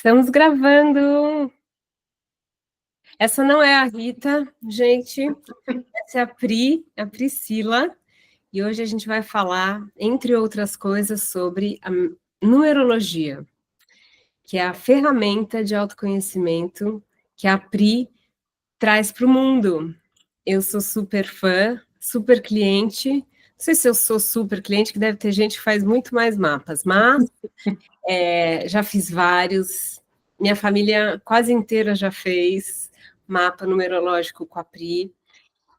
Estamos gravando. Essa não é a Rita, gente. Essa é a Priscila. E hoje a gente vai falar, entre outras coisas, sobre a numerologia, que é a ferramenta de autoconhecimento que a Pri traz para o mundo. Eu sou super fã, super cliente. Não sei se eu sou super cliente, que deve ter gente que faz muito mais mapas, mas já fiz vários. Minha família quase inteira já fez mapa numerológico com a Pri.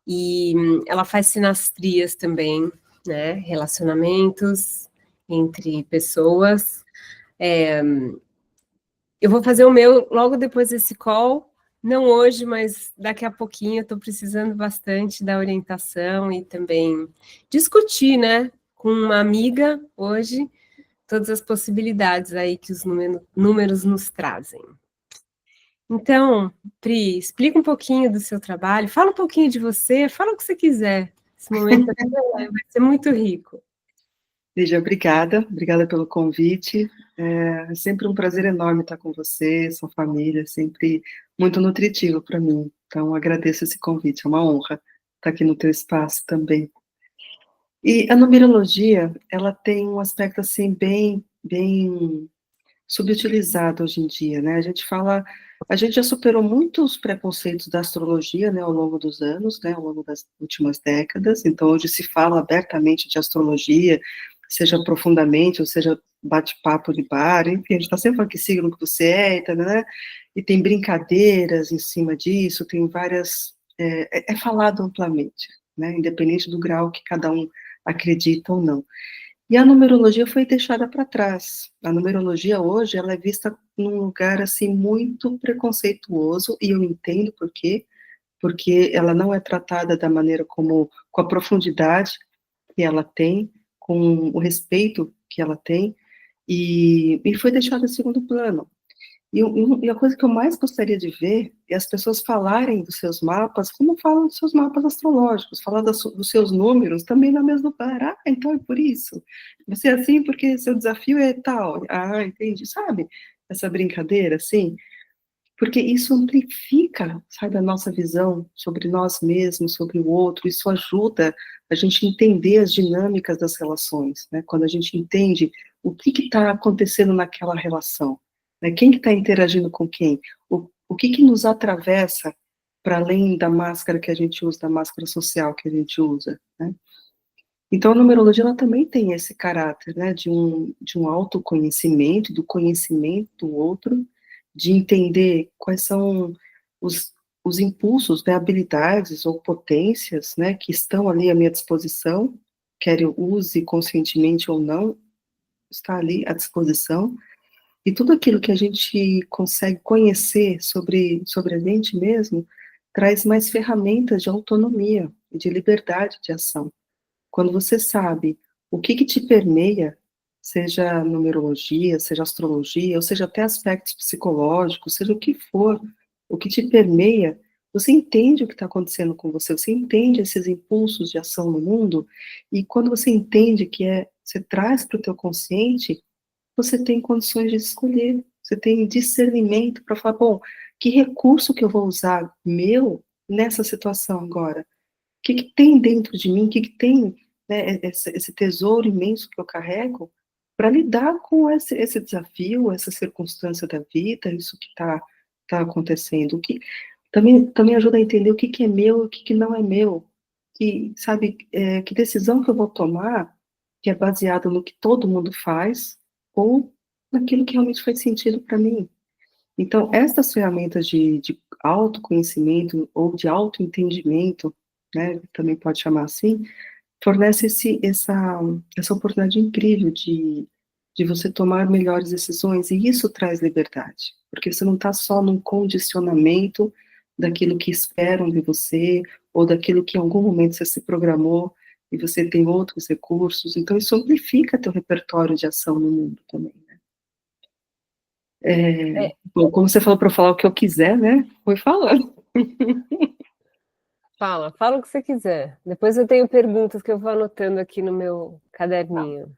E ela faz sinastrias também, né? Relacionamentos entre pessoas. Eu vou fazer o meu logo depois desse call. Não hoje, mas daqui a pouquinho eu estou precisando bastante da orientação e também discutir, né, com uma amiga hoje, todas as possibilidades aí que os números nos trazem. Então, Pri, explica um pouquinho do seu trabalho, fala um pouquinho de você, fala o que você quiser. Esse momento aqui vai ser muito rico. Lígia, obrigada pelo convite. É sempre um prazer enorme estar com você, sua família, sempre muito nutritivo para mim. Então, agradeço esse convite, é uma honra estar aqui no teu espaço também. E a numerologia, ela tem um aspecto assim bem subutilizado hoje em dia, né? A gente já superou muitos preconceitos da astrologia, né, ao longo dos anos, né, ao longo das últimas décadas. Então, hoje se fala abertamente de astrologia, seja profundamente, ou seja bate-papo de bar, enfim, a gente está sempre falando que signo que você é, tá, né? E tem brincadeiras em cima disso, tem várias... É falado amplamente, né, independente do grau que cada um acredita ou não. E a numerologia foi deixada para trás. A numerologia hoje, ela é vista num lugar, assim, muito preconceituoso, e eu entendo por quê, porque ela não é tratada da maneira como, com a profundidade que ela tem, com o respeito que ela tem, e foi deixada em segundo plano. E a coisa que eu mais gostaria de ver é as pessoas falarem dos seus mapas, como falam dos seus mapas astrológicos, falar dos seus números também no mesmo lugar. Ah, então é por isso. Você é assim porque seu desafio é tal. Ah, entendi. Sabe? Essa brincadeira, assim. Porque isso amplifica, sabe, a nossa visão sobre nós mesmos, sobre o outro. Isso ajuda a gente entender as dinâmicas das relações, né? Quando a gente entende o que está acontecendo naquela relação, né? Quem que está interagindo com quem? O que nos atravessa para além da máscara que a gente usa, da máscara social que a gente usa, né? Então, a numerologia, ela também tem esse caráter, né, de um autoconhecimento, do conhecimento do outro, de entender quais são os, os impulsos, né, habilidades ou potências, né, que estão ali à minha disposição, quer eu use conscientemente ou não, está ali à disposição, e tudo aquilo que a gente consegue conhecer sobre a gente mesmo, traz mais ferramentas de autonomia e de liberdade de ação. Quando você sabe o que te permeia, seja numerologia, seja astrologia, ou seja até aspectos psicológicos, seja o que for, o que te permeia, você entende o que está acontecendo com você, você entende esses impulsos de ação no mundo, e quando você entende você traz para o teu consciente, você tem condições de escolher, você tem discernimento para falar, bom, que recurso que eu vou usar meu nessa situação agora? Que tem dentro de mim, que tem, né, esse tesouro imenso que eu carrego, para lidar com esse desafio, essa circunstância da vida, isso que tá acontecendo, o que também ajuda a entender o que é meu e o que não é meu, que, sabe, que decisão que eu vou tomar, que é baseada no que todo mundo faz, ou naquilo que realmente faz sentido para mim. Então, essas ferramentas de autoconhecimento ou de autoentendimento, né, também pode chamar assim, fornece essa oportunidade incrível de você tomar melhores decisões, e isso traz liberdade, porque você não está só num condicionamento daquilo que esperam de você, ou daquilo que em algum momento você se programou, e você tem outros recursos, então isso amplifica teu repertório de ação no mundo também. Bom, como você falou para eu falar o que eu quiser, né? Foi falando. Fala o que você quiser. Depois eu tenho perguntas que eu vou anotando aqui no meu caderninho.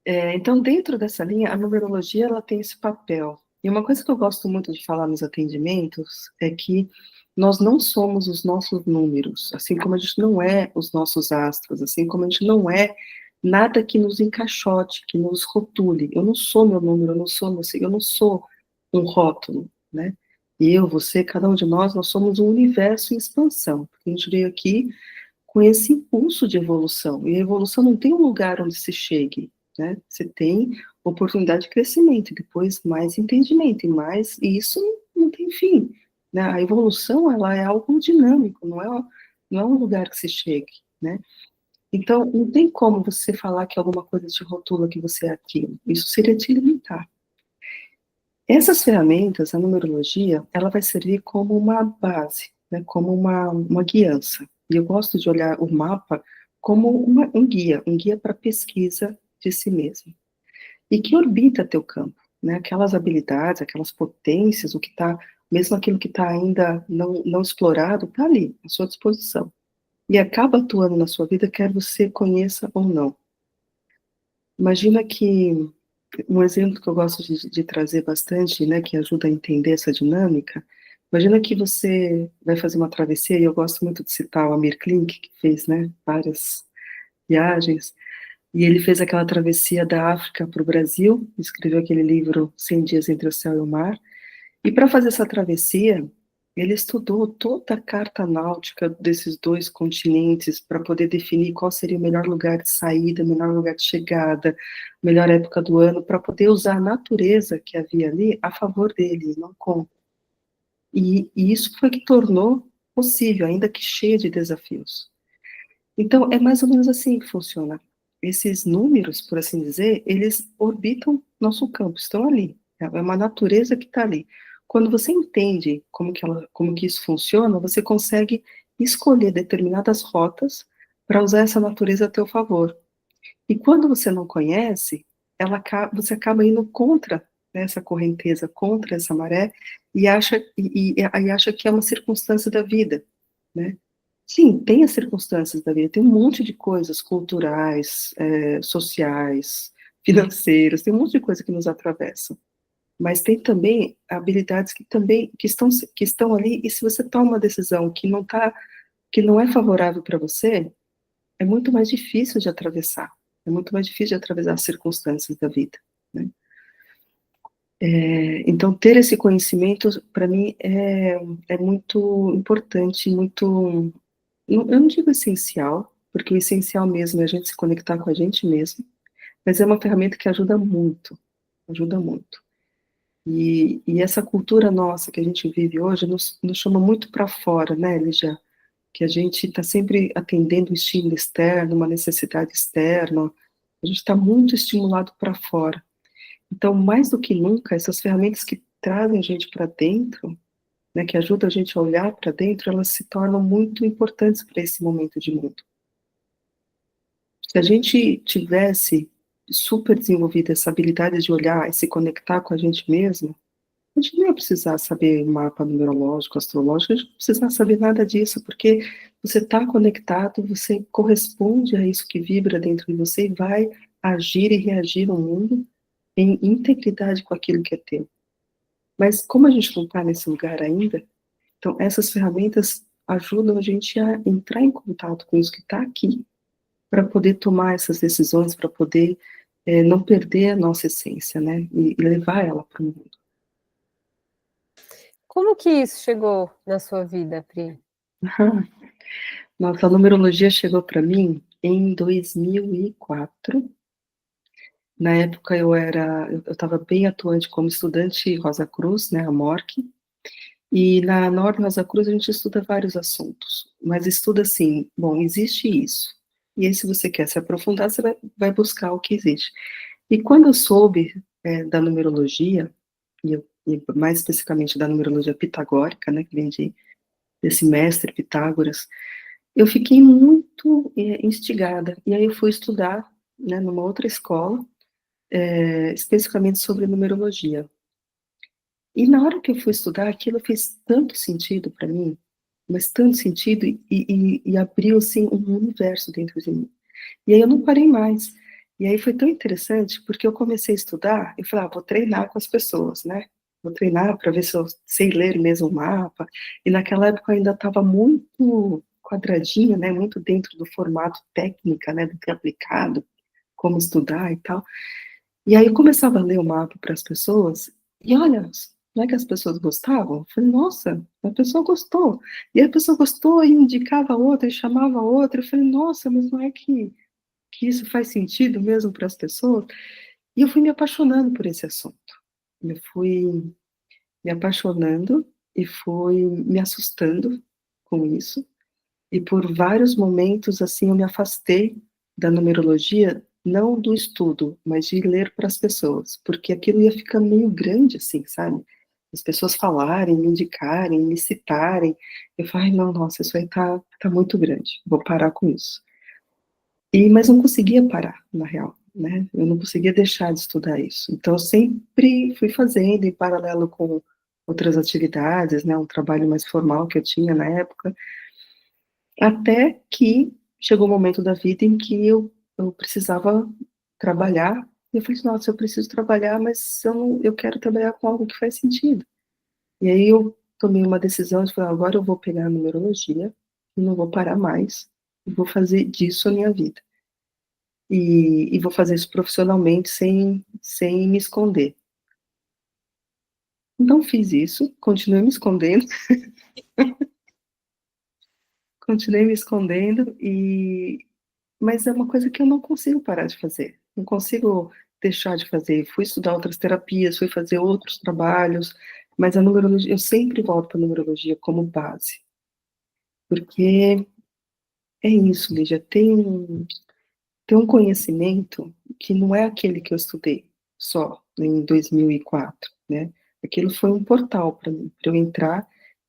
Então, dentro dessa linha, a numerologia ela tem esse papel, E uma coisa que eu gosto muito de falar nos atendimentos é que nós não somos os nossos números, assim como a gente não é os nossos astros, assim como a gente não é nada que nos encaixote, que nos rotule. Eu não sou meu número, eu não sou um rótulo, né? Eu, você, cada um de nós somos um universo em expansão. A gente veio aqui com esse impulso de evolução. E a evolução não tem um lugar onde se chegue, né? Você tem oportunidade de crescimento, e depois mais entendimento, e isso não tem fim, né? A evolução, ela é algo dinâmico, não é um lugar que se chegue, né? Então, não tem como você falar que alguma coisa te rotula que você é aquilo. Isso seria te limitar. Essas ferramentas, a numerologia, ela vai servir como uma base, né, como uma guiança. E eu gosto de olhar o mapa como um guia para pesquisa de si mesmo. E que orbita teu campo, né, aquelas habilidades, aquelas potências, o que está, mesmo aquilo que está ainda não explorado, está ali, à sua disposição. E acaba atuando na sua vida, quer você conheça ou não. Imagina que um exemplo que eu gosto de trazer bastante, né, que ajuda a entender essa dinâmica. Imagina que você vai fazer uma travessia, e eu gosto muito de citar o Amir Klink, que fez, né, várias viagens, e ele fez aquela travessia da África para o Brasil, escreveu aquele livro 100 Dias entre o Céu e o Mar, e para fazer essa travessia, ele estudou toda a carta náutica desses dois continentes para poder definir qual seria o melhor lugar de saída, o melhor lugar de chegada, a melhor época do ano, para poder usar a natureza que havia ali a favor dele, não contra. E isso foi que tornou possível, ainda que cheio de desafios. Então, é mais ou menos assim que funciona. Esses números, por assim dizer, eles orbitam nosso campo, estão ali. É uma natureza que está ali. Quando você entende como que isso funciona, você consegue escolher determinadas rotas para usar essa natureza a teu favor. E quando você não conhece, você acaba indo contra, né, essa correnteza, contra essa maré, e acha que é uma circunstância da vida, né? Sim, tem as circunstâncias da vida, tem um monte de coisas culturais, sociais, financeiras, tem um monte de coisa que nos atravessam. Mas tem também habilidades que estão ali, e se você toma uma decisão que não é favorável para você, é muito mais difícil de atravessar. É muito mais difícil de atravessar as circunstâncias da vida, né? Então, ter esse conhecimento, para mim, é muito importante, muito. Eu não digo essencial, porque o essencial mesmo é a gente se conectar com a gente mesmo, mas é uma ferramenta que ajuda muito, ajuda muito. E essa cultura nossa que a gente vive hoje nos chama muito para fora, né, Lígia? Que a gente está sempre atendendo um estímulo externo, uma necessidade externa, a gente está muito estimulado para fora. Então, mais do que nunca, essas ferramentas que trazem a gente para dentro, né, que ajudam a gente a olhar para dentro, elas se tornam muito importantes para esse momento de mundo. Se a gente tivesse super desenvolvido essa habilidade de olhar e se conectar com a gente mesmo, a gente não ia precisar saber mapa numerológico, astrológico, a gente não precisa saber nada disso, porque você está conectado, você corresponde a isso que vibra dentro de você e vai agir e reagir no mundo em integridade com aquilo que é teu. Mas como a gente não está nesse lugar ainda, então essas ferramentas ajudam a gente a entrar em contato com isso que está aqui, para poder tomar essas decisões, para poder não perder a nossa essência, né, e levar ela para o mundo. Como que isso chegou na sua vida, Pri? Nossa, a numerologia chegou para mim em 2004. Na época eu estava bem atuante como estudante Rosa Cruz, né, a MORC, e na Ordem Rosa Cruz a gente estuda vários assuntos, mas estuda assim, bom, existe isso, e aí se você quer se aprofundar, você vai buscar o que existe. E quando eu soube da numerologia, e mais especificamente da numerologia pitagórica, né, que vem desse mestre Pitágoras, eu fiquei muito instigada, e aí eu fui estudar, né, numa outra escola, especificamente sobre numerologia. E na hora que eu fui estudar, aquilo fez tanto sentido para mim, mas tanto sentido, e abriu, assim, um universo dentro de mim. E aí eu não parei mais. E aí foi tão interessante, porque eu comecei a estudar, e falei, vou treinar com as pessoas, né? vou treinar para ver se eu sei ler mesmo o mapa. E naquela época eu ainda estava muito quadradinha, né, muito dentro do formato técnica, né, do que é aplicado, como estudar e tal. E aí eu começava a ler o mapa para as pessoas, e olha, não é que as pessoas gostavam? Eu falei, nossa, a pessoa gostou. E a pessoa gostou e indicava outra, e chamava outra. Eu falei, nossa, mas não é que isso faz sentido mesmo para as pessoas? E eu fui me apaixonando por esse assunto. Eu fui me apaixonando e fui me assustando com isso. E por vários momentos, assim, eu me afastei da numerologia, não do estudo, mas de ler para as pessoas, porque aquilo ia ficando meio grande, assim, sabe? As pessoas falarem, me indicarem, me citarem. Eu falei, "Ai, não, nossa, isso aí tá muito grande, vou parar com isso." Mas não conseguia parar, na real, né? Eu não conseguia deixar de estudar isso. Então, eu sempre fui fazendo, em paralelo com outras atividades, né? Um trabalho mais formal que eu tinha na época, até que chegou um momento da vida em que eu precisava trabalhar, e eu falei, nossa, eu preciso trabalhar, mas eu quero trabalhar com algo que faz sentido. E aí eu tomei uma decisão de falar, agora eu vou pegar a numerologia, e não vou parar mais, e vou fazer disso a minha vida. E vou fazer isso profissionalmente, sem me esconder. Então fiz isso, continuei me escondendo, continuei me escondendo, mas é uma coisa que eu não consigo parar de fazer, não consigo deixar de fazer. Fui estudar outras terapias, fui fazer outros trabalhos, mas a numerologia, eu sempre volto para a numerologia como base, porque é isso, Lígia, tem um conhecimento que não é aquele que eu estudei só em 2004, né? Aquilo foi um portal para mim, para eu entrar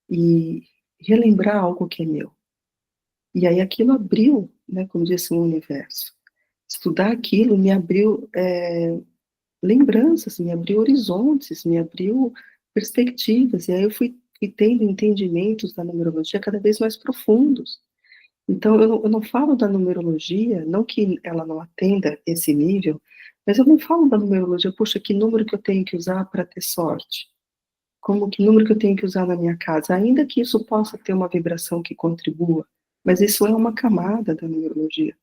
e relembrar algo que é meu. E aí aquilo abriu, né, como disse, um universo. Estudar aquilo me abriu lembranças, me abriu horizontes, me abriu perspectivas, e aí eu fui tendo entendimentos da numerologia cada vez mais profundos. Então, eu não falo da numerologia, não que ela não atenda esse nível, mas eu não falo da numerologia, puxa, que número que eu tenho que usar para ter sorte? Como que número que eu tenho que usar na minha casa? Ainda que isso possa ter uma vibração que contribua, mas isso é uma camada da numerologia.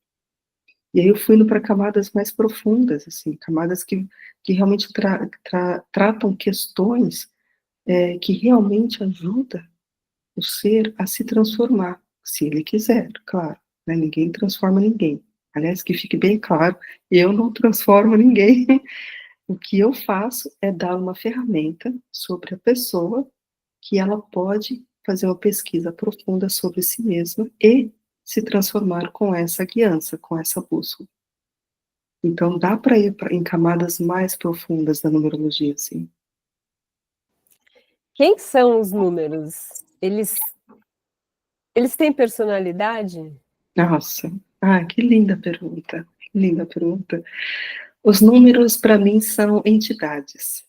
E aí eu fui indo para camadas mais profundas, assim, camadas que realmente tratam questões que realmente ajudam o ser a se transformar, se ele quiser, claro, né? Ninguém transforma ninguém. Aliás, que fique bem claro, eu não transformo ninguém. O que eu faço é dar uma ferramenta sobre a pessoa que ela pode fazer uma pesquisa profunda sobre si mesma e se transformar com essa guiança, com essa bússola. Então, dá para ir em camadas mais profundas da numerologia, sim. Quem são os números? Eles têm personalidade? Nossa, que linda pergunta, que linda pergunta. Os números, para mim, são entidades.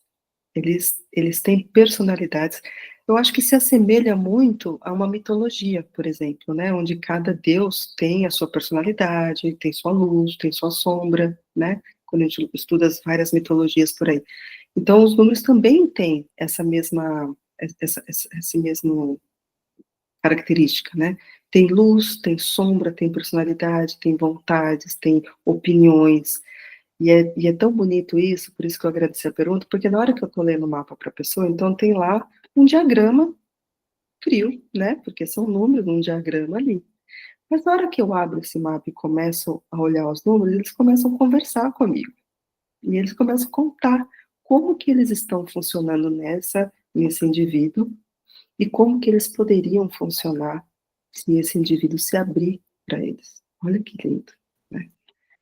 Eles têm personalidades. Eu acho que se assemelha muito a uma mitologia, por exemplo, né? Onde cada deus tem a sua personalidade, tem sua luz, tem sua sombra, né? Quando a gente estuda as várias mitologias por aí. Então, os números também têm esse mesmo característica, né? Tem luz, tem sombra, tem personalidade, tem vontades, tem opiniões. E é tão bonito isso, por isso que eu agradeci a pergunta, porque na hora que eu estou lendo o mapa para a pessoa, então tem lá um diagrama frio, né? Porque são números num diagrama ali. Mas na hora que eu abro esse mapa e começo a olhar os números, eles começam a conversar comigo. E eles começam a contar como que eles estão funcionando nesse indivíduo e como que eles poderiam funcionar se esse indivíduo se abrir para eles. Olha que lindo, né?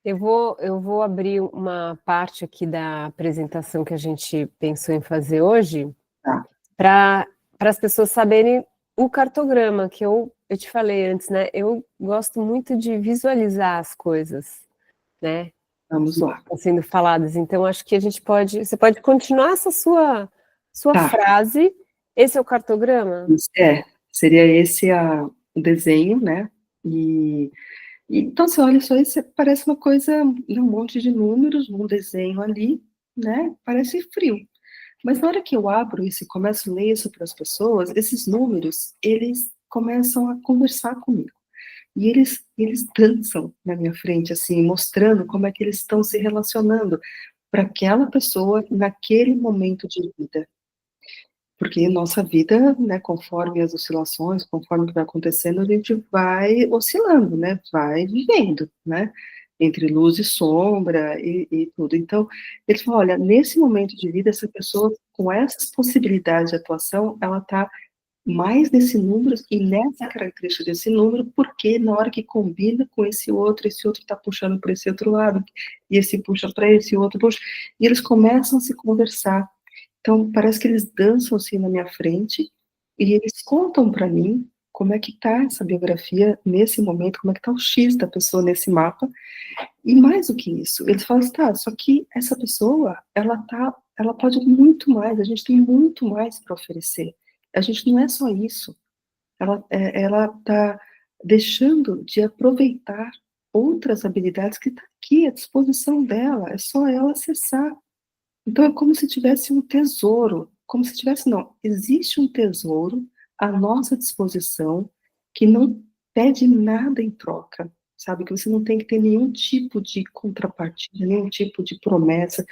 Eu vou abrir uma parte aqui da apresentação que a gente pensou em fazer hoje, Tá, para as pessoas saberem o cartograma, que eu te falei antes, né? Eu gosto muito de visualizar as coisas, né? vamos Que lá. estão sendo faladas. Então, acho que você pode continuar essa sua Tá, frase. Esse é o cartograma? seria esse o desenho, né? Então, você olha só, isso parece uma coisa, um monte de números, um desenho ali, né? Parece frio. Mas na hora que eu abro isso e começo a ler isso para as pessoas, esses números, eles começam a conversar comigo. E eles dançam na minha frente, assim, mostrando como é que eles estão se relacionando para aquela pessoa naquele momento de vida. Porque nossa vida, né, conforme as oscilações, conforme o que vai acontecendo, a gente vai oscilando, né, vai vivendo, né, entre luz e sombra e tudo. Então, eles falam, olha, nesse momento de vida, essa pessoa, com essas possibilidades de atuação, ela está mais nesse número e nessa característica desse número, porque na hora que combina com esse outro está puxando para esse outro lado, e esse puxa para esse, outro puxa, e eles começam a se conversar. Então, parece que eles dançam assim na minha frente e eles contam para mim como é que tá essa biografia nesse momento, como é que tá o X da pessoa nesse mapa. E mais do que isso, eles falam assim, tá, só que essa pessoa, ela pode muito mais, a gente tem muito mais para oferecer. A gente não é só isso. Ela tá deixando de aproveitar outras habilidades que tá aqui à disposição dela, é só ela acessar. Então é como se tivesse um tesouro, como se tivesse, não, existe um tesouro à nossa disposição que não pede nada em troca, sabe? Que você não tem que ter nenhum tipo de contrapartida, nenhum tipo de promessa,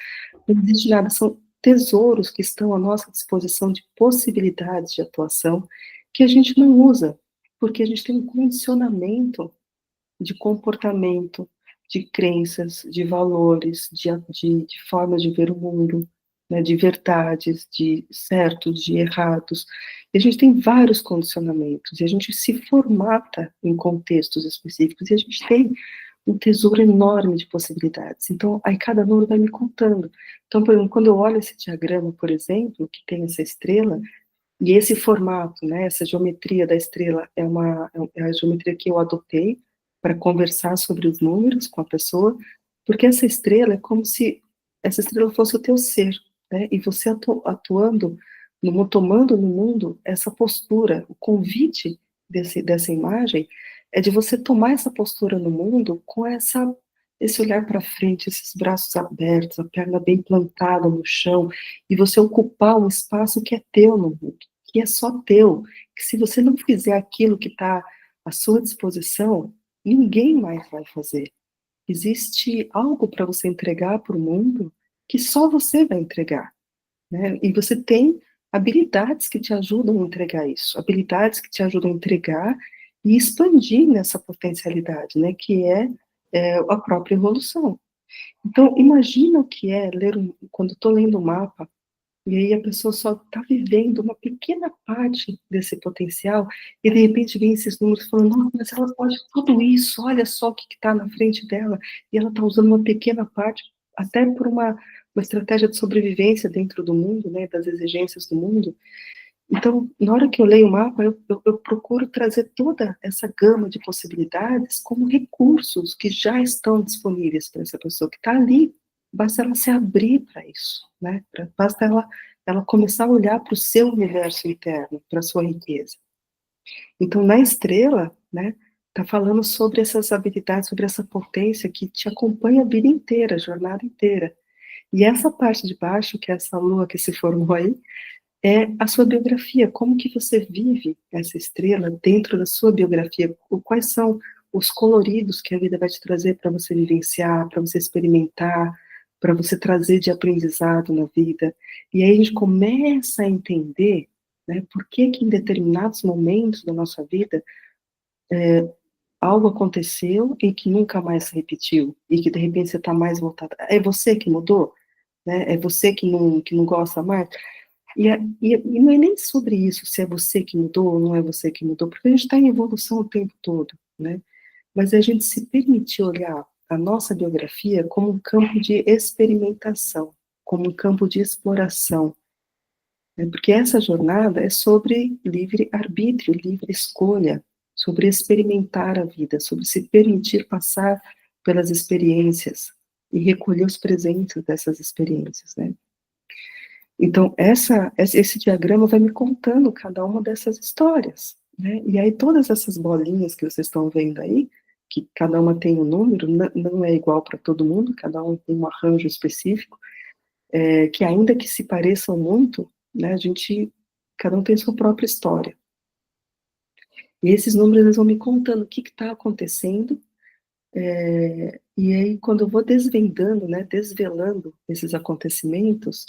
não existe nada, são tesouros que estão à nossa disposição de possibilidades de atuação que a gente não usa, porque a gente tem um condicionamento de comportamento, de crenças, de valores, de formas de ver o mundo, né, de verdades, de certos, de errados. E a gente tem vários condicionamentos, e a gente se formata em contextos específicos, e a gente tem um tesouro enorme de possibilidades. Então, aí cada número vai me contando. Então, por exemplo, quando eu olho esse diagrama, por exemplo, que tem essa estrela, e esse formato, né, essa geometria da estrela é a geometria que eu adotei para conversar sobre os números com a pessoa, porque essa estrela é como se essa estrela fosse o teu ser, né, e você atuando, tomando no mundo essa postura, o convite dessa imagem é de você tomar essa postura no mundo com esse olhar para frente, esses braços abertos, a perna bem plantada no chão, e você ocupar um espaço que é teu no mundo, que é só teu, que se você não fizer aquilo que está à sua disposição, ninguém mais vai fazer. Existe algo para você entregar para o mundo que só você vai entregar, né? E você tem habilidades que te ajudam a entregar isso, habilidades que te ajudam a entregar e expandir nessa potencialidade, né? Que é a própria evolução. Então, imagina o que é ler quando estou lendo um mapa, e aí a pessoa só está vivendo uma pequena parte desse potencial, e de repente vem esses números falando, nossa, mas ela pode tudo isso, olha só o que está na frente dela, e ela está usando uma pequena parte, até por uma estratégia de sobrevivência dentro do mundo, né, das exigências do mundo. Então, na hora que eu leio o mapa, eu procuro trazer toda essa gama de possibilidades como recursos que já estão disponíveis para essa pessoa que está ali. Basta ela se abrir para isso, né? Basta ela começar a olhar para o seu universo interno, para a sua riqueza. Então, na estrela, né, tá falando sobre essas habilidades, sobre essa potência que te acompanha a vida inteira, a jornada inteira. E essa parte de baixo, que é essa lua que se formou aí, é a sua biografia, como que você vive essa estrela dentro da sua biografia, quais são os coloridos que a vida vai te trazer para você vivenciar, para você experimentar, para você trazer de aprendizado na vida. E aí a gente começa a entender, né, por que que em determinados momentos da nossa vida algo aconteceu e que nunca mais se repetiu, e que de repente você está mais voltada. É você que mudou? Né? É você que não gosta mais? E não é nem sobre isso, se é você que mudou ou não é você que mudou, porque a gente está em evolução o tempo todo, né? Mas é a gente se permitir olhar a nossa biografia como um campo de experimentação, como um campo de exploração, né? Porque essa jornada é sobre livre-arbítrio, livre escolha, sobre experimentar a vida, sobre se permitir passar pelas experiências e recolher os presentes dessas experiências, né? Então, esse diagrama vai me contando cada uma dessas histórias, né? E aí, todas essas bolinhas que vocês estão vendo aí, que cada uma tem um número, não é igual para todo mundo, cada um tem um arranjo específico, que ainda que se pareçam muito, né, cada um tem sua própria história. E esses números, eles vão me contando o que está acontecendo, e aí quando eu vou desvendando, né, desvelando esses acontecimentos,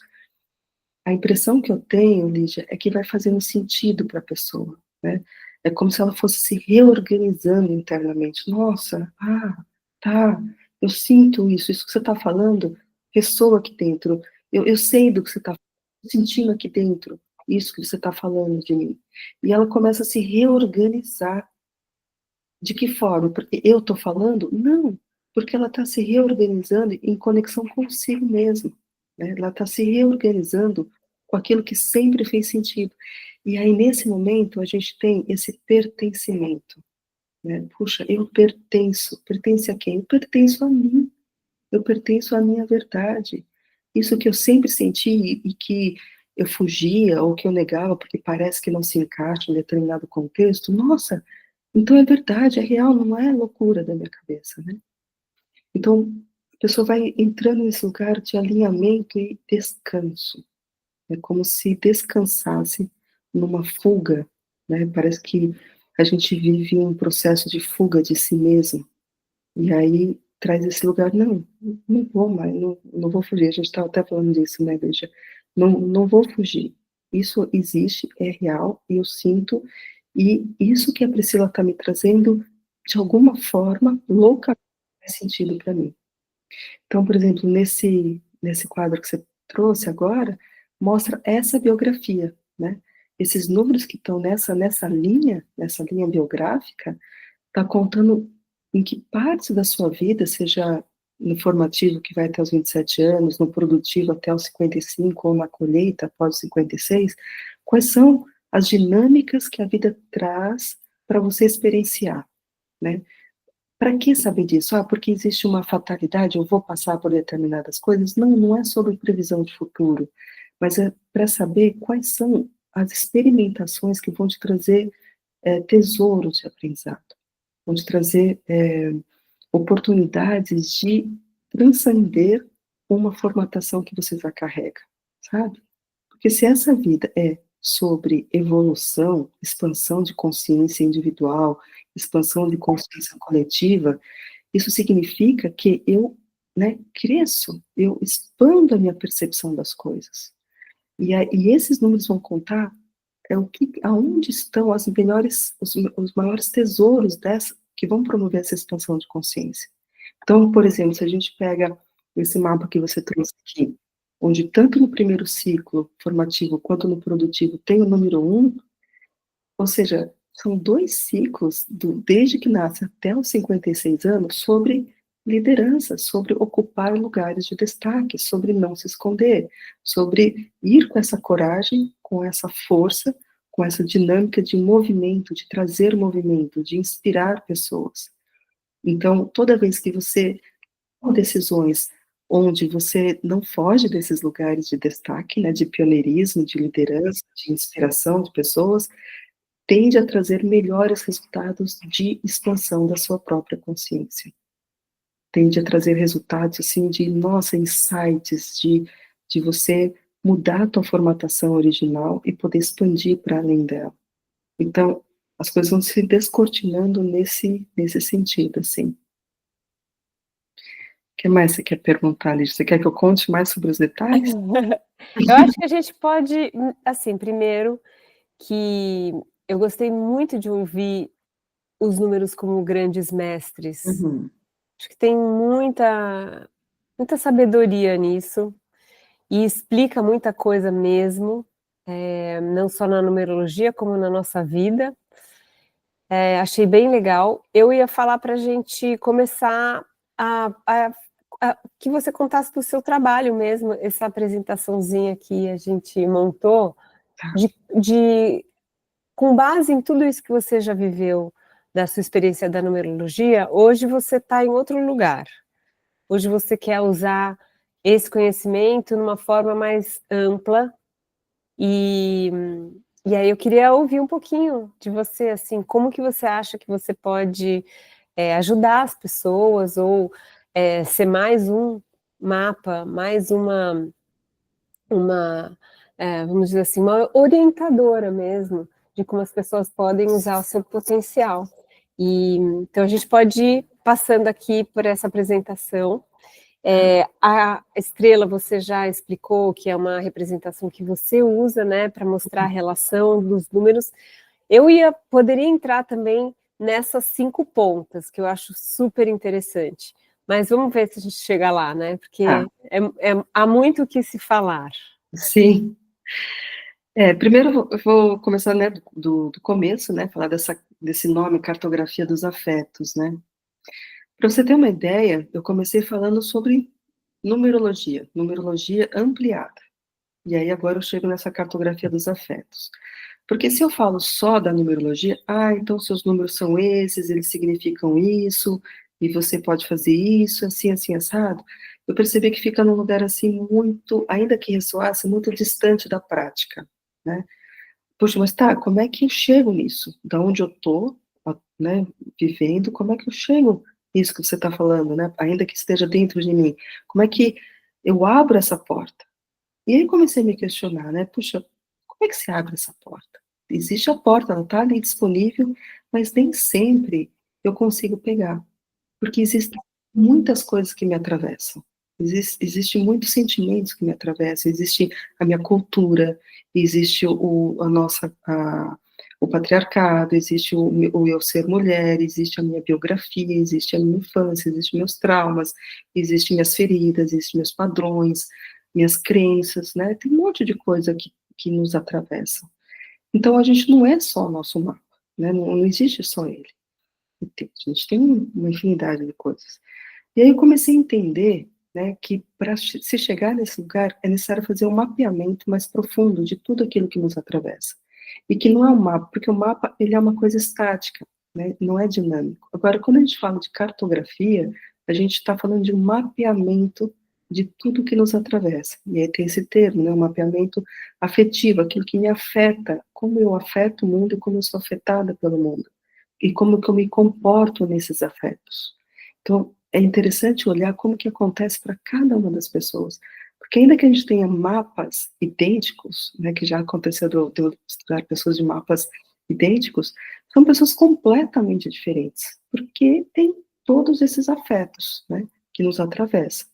a impressão que eu tenho, Lígia, é que vai fazendo sentido para a pessoa, né? É como se ela fosse se reorganizando internamente. Nossa, tá, eu sinto isso que você está falando ressoa aqui dentro. Eu sei do que você está sentindo aqui dentro, isso que você está falando de mim. E ela começa a se reorganizar. De que forma? Porque eu estou falando? Não, porque ela está se reorganizando em conexão consigo mesma, né? Ela está se reorganizando com aquilo que sempre fez sentido. E aí, nesse momento, a gente tem esse pertencimento, né? Puxa, eu pertenço. Pertence a quem? Eu pertenço a mim. Eu pertenço à minha verdade. Isso que eu sempre senti e que eu fugia ou que eu negava porque parece que não se encaixa em determinado contexto, nossa, então é verdade, é real, não é loucura da minha cabeça, né? Então, a pessoa vai entrando nesse lugar de alinhamento e descanso. É como se descansasse numa fuga, né? Parece que a gente vive um processo de fuga de si mesmo. E aí traz esse lugar, não vou mais, não vou fugir. A gente estava até falando disso, né, Deixa? Não vou fugir. Isso existe, é real, e eu sinto, e isso que a Priscila está me trazendo, de alguma forma, louca, faz sentido para mim. Então, por exemplo, nesse quadro que você trouxe agora, mostra essa biografia, né? Esses números que estão nessa linha biográfica, está contando em que partes da sua vida, seja no formativo, que vai até os 27 anos, no produtivo até os 55, ou na colheita após os 56, quais são as dinâmicas que a vida traz para você experienciar, né? Para que saber disso? Porque existe uma fatalidade, eu vou passar por determinadas coisas? Não, não é sobre previsão de futuro, mas é para saber quais são as experimentações que vão te trazer tesouros de aprendizado, vão te trazer oportunidades de transcender uma formatação que você já carrega, sabe? Porque se essa vida é sobre evolução, expansão de consciência individual, expansão de consciência coletiva, isso significa que eu, né, cresço, eu expando a minha percepção das coisas. E esses números vão contar aonde estão os maiores tesouros que vão promover essa expansão de consciência. Então, por exemplo, se a gente pega esse mapa que você trouxe aqui, onde tanto no primeiro ciclo formativo quanto no produtivo tem o número 1, ou seja, são 2 ciclos, desde que nasce até os 56 anos, sobre liderança, sobre ocupar lugares de destaque, sobre não se esconder, sobre ir com essa coragem, com essa força, com essa dinâmica de movimento, de trazer movimento, de inspirar pessoas. Então, toda vez que você toma decisões onde você não foge desses lugares de destaque, né, de pioneirismo, de liderança, de inspiração de pessoas, tende a trazer melhores resultados de expansão da sua própria consciência. Tende a trazer resultados, assim, de, nossa, insights, de você mudar a tua formatação original e poder expandir para além dela. Então, as coisas vão se descortinando nesse sentido, assim. O que mais você quer perguntar, Lígia? Você quer que eu conte mais sobre os detalhes? Eu acho que a gente pode, assim, primeiro, que eu gostei muito de ouvir os números como grandes mestres. Uhum. Acho que tem muita sabedoria nisso, e explica muita coisa mesmo, não só na numerologia, como na nossa vida. Achei bem legal. Eu ia falar para a gente começar que você contasse do seu trabalho mesmo, essa apresentaçãozinha que a gente montou, com base em tudo isso que você já viveu, da sua experiência da numerologia, hoje você está em outro lugar. Hoje você quer usar esse conhecimento numa forma mais ampla, e aí eu queria ouvir um pouquinho de você, assim, como que você acha que você pode ajudar as pessoas, ou ser mais um mapa, mais uma vamos dizer assim, uma orientadora mesmo, de como as pessoas podem usar o seu potencial. Então, a gente pode ir passando aqui por essa apresentação. A estrela você já explicou que é uma representação que você usa, né, para mostrar a relação dos números. Eu poderia entrar também nessas 5 pontas, que eu acho super interessante. Mas vamos ver se a gente chega lá, né? Porque há muito o que se falar. Sim. Primeiro eu vou começar, né, do começo, né, falar desse nome, cartografia dos afetos, né. Para você ter uma ideia, eu comecei falando sobre numerologia ampliada. E aí agora eu chego nessa cartografia dos afetos. Porque se eu falo só da numerologia, então seus números são esses, eles significam isso, e você pode fazer isso, assim, assim, assado. Eu percebi que fica num lugar assim muito, ainda que ressoasse, muito distante da prática, né? Poxa, mas tá, como é que eu chego nisso? Da onde eu tô, né, vivendo, como é que eu chego nisso que você está falando, né? Ainda que esteja dentro de mim. Como é que eu abro essa porta? E aí comecei a me questionar, né? Puxa, como é que se abre essa porta? Existe a porta, ela está ali disponível, mas nem sempre eu consigo pegar, porque existem muitas coisas que me atravessam. Existe muitos sentimentos que me atravessam, existe a minha cultura, existe o patriarcado, existe o eu ser mulher, existe a minha biografia, existe a minha infância, existem meus traumas, existem minhas feridas, existem meus padrões, minhas crenças, né? Tem um monte de coisa que nos atravessa. Então, a gente não é só o nosso mapa, né? Não existe só ele. A gente tem uma infinidade de coisas. E aí eu comecei a entender, né, que para se chegar nesse lugar é necessário fazer um mapeamento mais profundo de tudo aquilo que nos atravessa. E que não é um mapa, porque o mapa ele é uma coisa estática, né, não é dinâmico. Agora, quando a gente fala de cartografia, a gente está falando de um mapeamento de tudo que nos atravessa. E aí tem esse termo, né, um mapeamento afetivo, aquilo que me afeta, como eu afeto o mundo e como eu sou afetada pelo mundo. E como que eu me comporto nesses afetos. Então, é interessante olhar como que acontece para cada uma das pessoas, porque ainda que a gente tenha mapas idênticos, né, que já aconteceu de eu estudar pessoas de mapas idênticos, são pessoas completamente diferentes, porque tem todos esses afetos, né, que nos atravessam.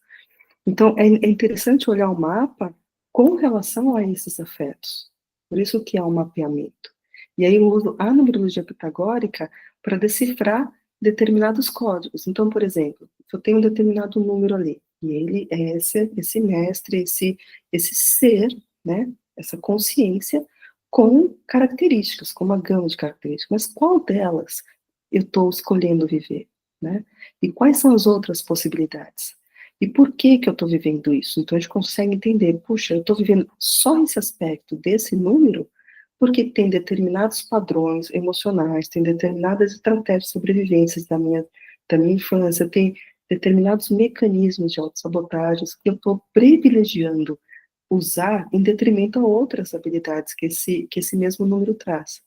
Então, é interessante olhar o mapa com relação a esses afetos. Por isso que há um mapeamento. E aí eu uso a numerologia pitagórica para decifrar determinados códigos. Então, por exemplo, se eu tenho um determinado número ali, e ele é esse mestre, esse ser, né, essa consciência, com características, com uma gama de características. Mas qual delas eu estou escolhendo viver, né? E quais são as outras possibilidades? E por que que eu estou vivendo isso? Então a gente consegue entender, puxa, eu estou vivendo só esse aspecto desse número, porque tem determinados padrões emocionais, tem determinadas estratégias de sobrevivência da minha infância, tem determinados mecanismos de autossabotagens que eu estou privilegiando usar em detrimento a outras habilidades que esse mesmo número traz.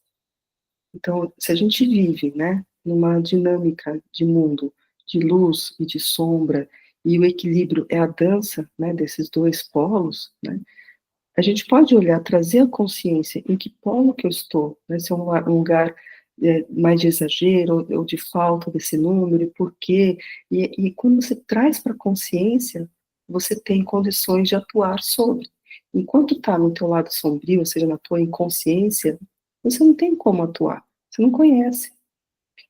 Então, se a gente vive, né, numa dinâmica de mundo de luz e de sombra, e o equilíbrio é a dança, né, desses dois polos, né, a gente pode olhar, trazer a consciência em que polo que eu estou, né, se é um lugar mais de exagero ou de falta desse número, e por quê, e quando você traz para a consciência, você tem condições de atuar sobre. Enquanto está no teu lado sombrio, ou seja, na tua inconsciência, você não tem como atuar, você não conhece.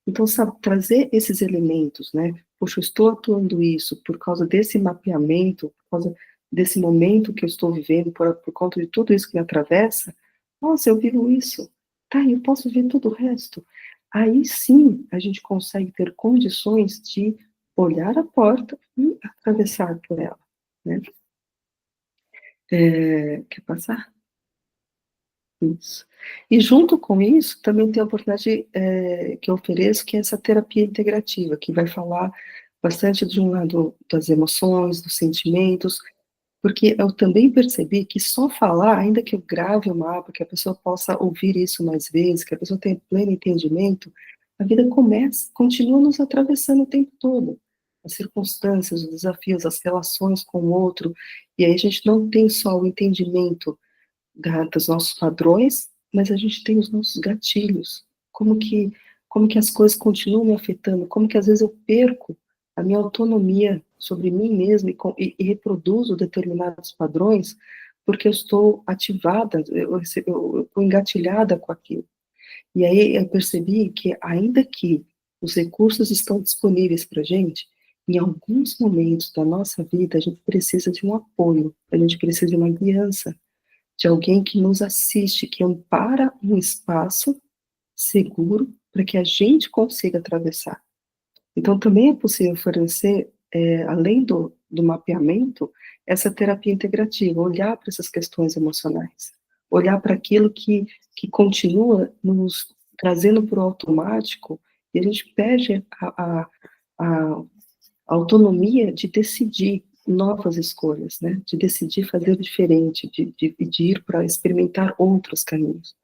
Então, sabe, trazer esses elementos, né? Poxa, eu estou atuando isso por causa desse mapeamento, por causa desse momento que eu estou vivendo, por conta de tudo isso que me atravessa. Nossa, eu vivo isso. Tá, eu posso ver todo o resto. Aí sim a gente consegue ter condições de olhar a porta e atravessar por ela, né? Quer passar? Isso. E junto com isso, também tem a oportunidade que eu ofereço, que é essa terapia integrativa, que vai falar bastante de um lado das emoções, dos sentimentos, porque eu também percebi que só falar, ainda que eu grave o mapa, que a pessoa possa ouvir isso mais vezes, que a pessoa tenha pleno entendimento, a vida continua nos atravessando o tempo todo. as circunstâncias, os desafios, as relações com o outro, e aí a gente não tem só o entendimento dos nossos padrões, mas a gente tem os nossos gatilhos, como que as coisas continuam me afetando, como que às vezes eu perco a minha autonomia sobre mim mesma e reproduzo determinados padrões, porque eu estou ativada, eu estou engatilhada com aquilo. E aí eu percebi que, ainda que os recursos estão disponíveis para a gente, em alguns momentos da nossa vida, a gente precisa de um apoio, a gente precisa de uma guiança, de alguém que nos assiste, que ampara um espaço seguro para que a gente consiga atravessar. Então, também é possível fornecer, além do mapeamento, essa terapia integrativa, olhar para essas questões emocionais, olhar para aquilo que continua nos trazendo para o automático, e a gente perde a autonomia de decidir novas escolhas, né? De decidir fazer diferente, de ir para experimentar outros caminhos.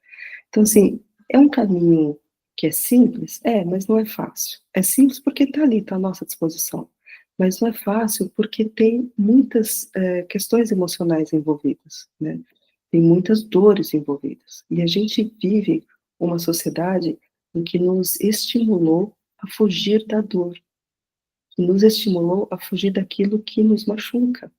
Então, assim, é um caminho que é simples? É, mas não é fácil. É simples porque está ali, está à nossa disposição. Mas não é fácil porque tem muitas questões emocionais envolvidas, né? Tem muitas dores envolvidas. E a gente vive uma sociedade em que nos estimulou a fugir da dor, que nos estimulou a fugir daquilo que nos machuca.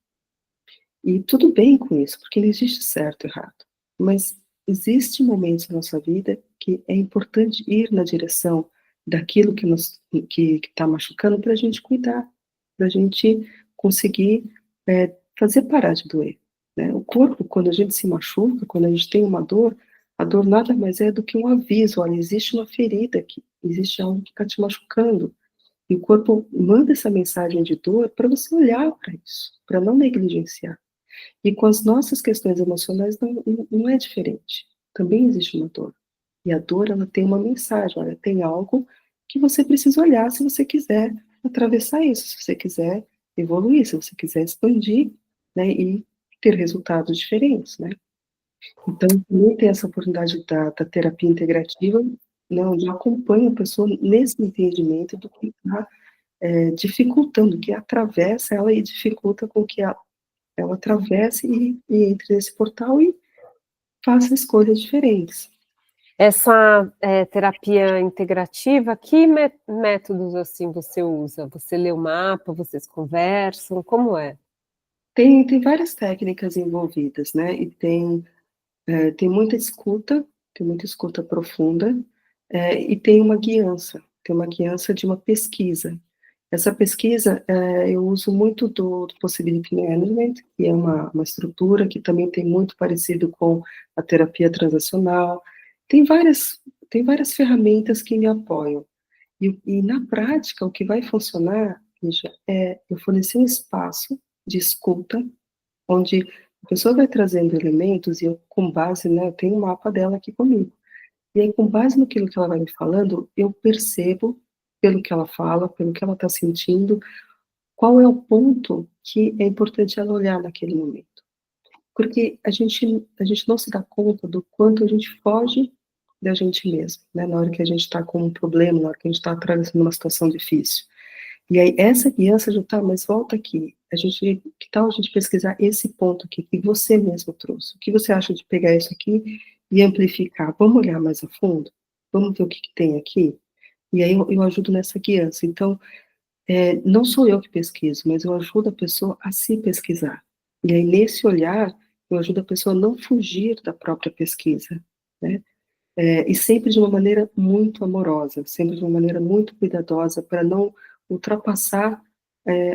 E tudo bem com isso, porque não existe certo e errado. Mas existem momentos na nossa vida que é importante ir na direção daquilo que está machucando para a gente cuidar, para a gente conseguir fazer parar de doer. Né? O corpo, quando a gente se machuca, quando a gente tem uma dor, a dor nada mais é do que um aviso, olha, existe uma ferida aqui, existe algo que está te machucando. E o corpo manda essa mensagem de dor para você olhar para isso, para não negligenciar. E com as nossas questões emocionais não é diferente. Também existe uma dor. E a dor, ela tem uma mensagem, olha, tem algo que você precisa olhar se você quiser atravessar isso, se você quiser evoluir, se você quiser expandir, né, e ter resultados diferentes, né. Então, também tem essa oportunidade da terapia integrativa, né, onde eu acompanho a pessoa nesse entendimento do que está dificultando, que atravessa ela e dificulta com que ela atravesse e entre nesse portal e faça escolhas diferentes. Essa, terapia integrativa, que métodos, assim, você usa? Você lê o mapa, vocês conversam, como é? Tem várias técnicas envolvidas, né, e tem tem muita escuta profunda, e tem uma guiança de uma pesquisa. Essa pesquisa, eu uso muito do Possibility Management, que é uma estrutura que também tem muito parecido com a terapia transacional. Tem várias tem várias ferramentas que me apoiam. E na prática, o que vai funcionar, Lígia, é eu fornecer um espaço de escuta, onde a pessoa vai trazendo elementos e eu, com base, né, eu tenho um mapa dela aqui comigo. E aí, com base naquilo que ela vai me falando, eu percebo, pelo que ela fala, pelo que ela está sentindo, qual é o ponto que é importante ela olhar naquele momento. Porque a gente não se dá conta do quanto a gente foge da gente mesmo, né, na hora que a gente está com um problema, na hora que a gente está atravessando uma situação difícil. E aí, essa guiança de, tá, mas volta aqui, que tal a gente pesquisar esse ponto aqui, que você mesmo trouxe? O que você acha de pegar isso aqui e amplificar? Vamos olhar mais a fundo? Vamos ver o que tem aqui? E aí eu ajudo nessa guiança. Então, não sou eu que pesquiso, mas eu ajudo a pessoa a se pesquisar. E aí, nesse olhar, eu ajudo a pessoa a não fugir da própria pesquisa, né? E sempre de uma maneira muito amorosa, sempre de uma maneira muito cuidadosa, para não ultrapassar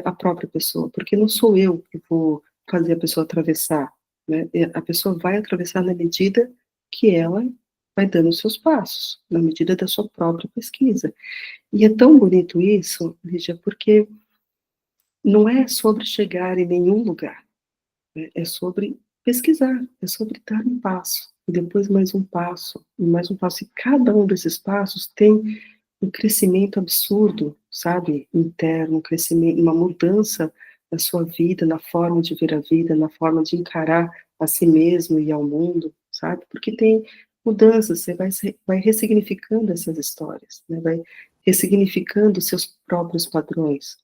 a própria pessoa, porque não sou eu que vou fazer a pessoa atravessar, né? A pessoa vai atravessar na medida que ela vai dando os seus passos, na medida da sua própria pesquisa. E é tão bonito isso, Lígia, porque não é sobre chegar em nenhum lugar, né? É sobre pesquisar, é sobre dar um passo, e depois mais um passo, e mais um passo, e cada um desses passos tem um crescimento absurdo, sabe, interno, um crescimento, uma mudança na sua vida, na forma de ver a vida, na forma de encarar a si mesmo e ao mundo, sabe, porque tem mudanças, você vai ressignificando essas histórias, né, vai ressignificando seus próprios padrões.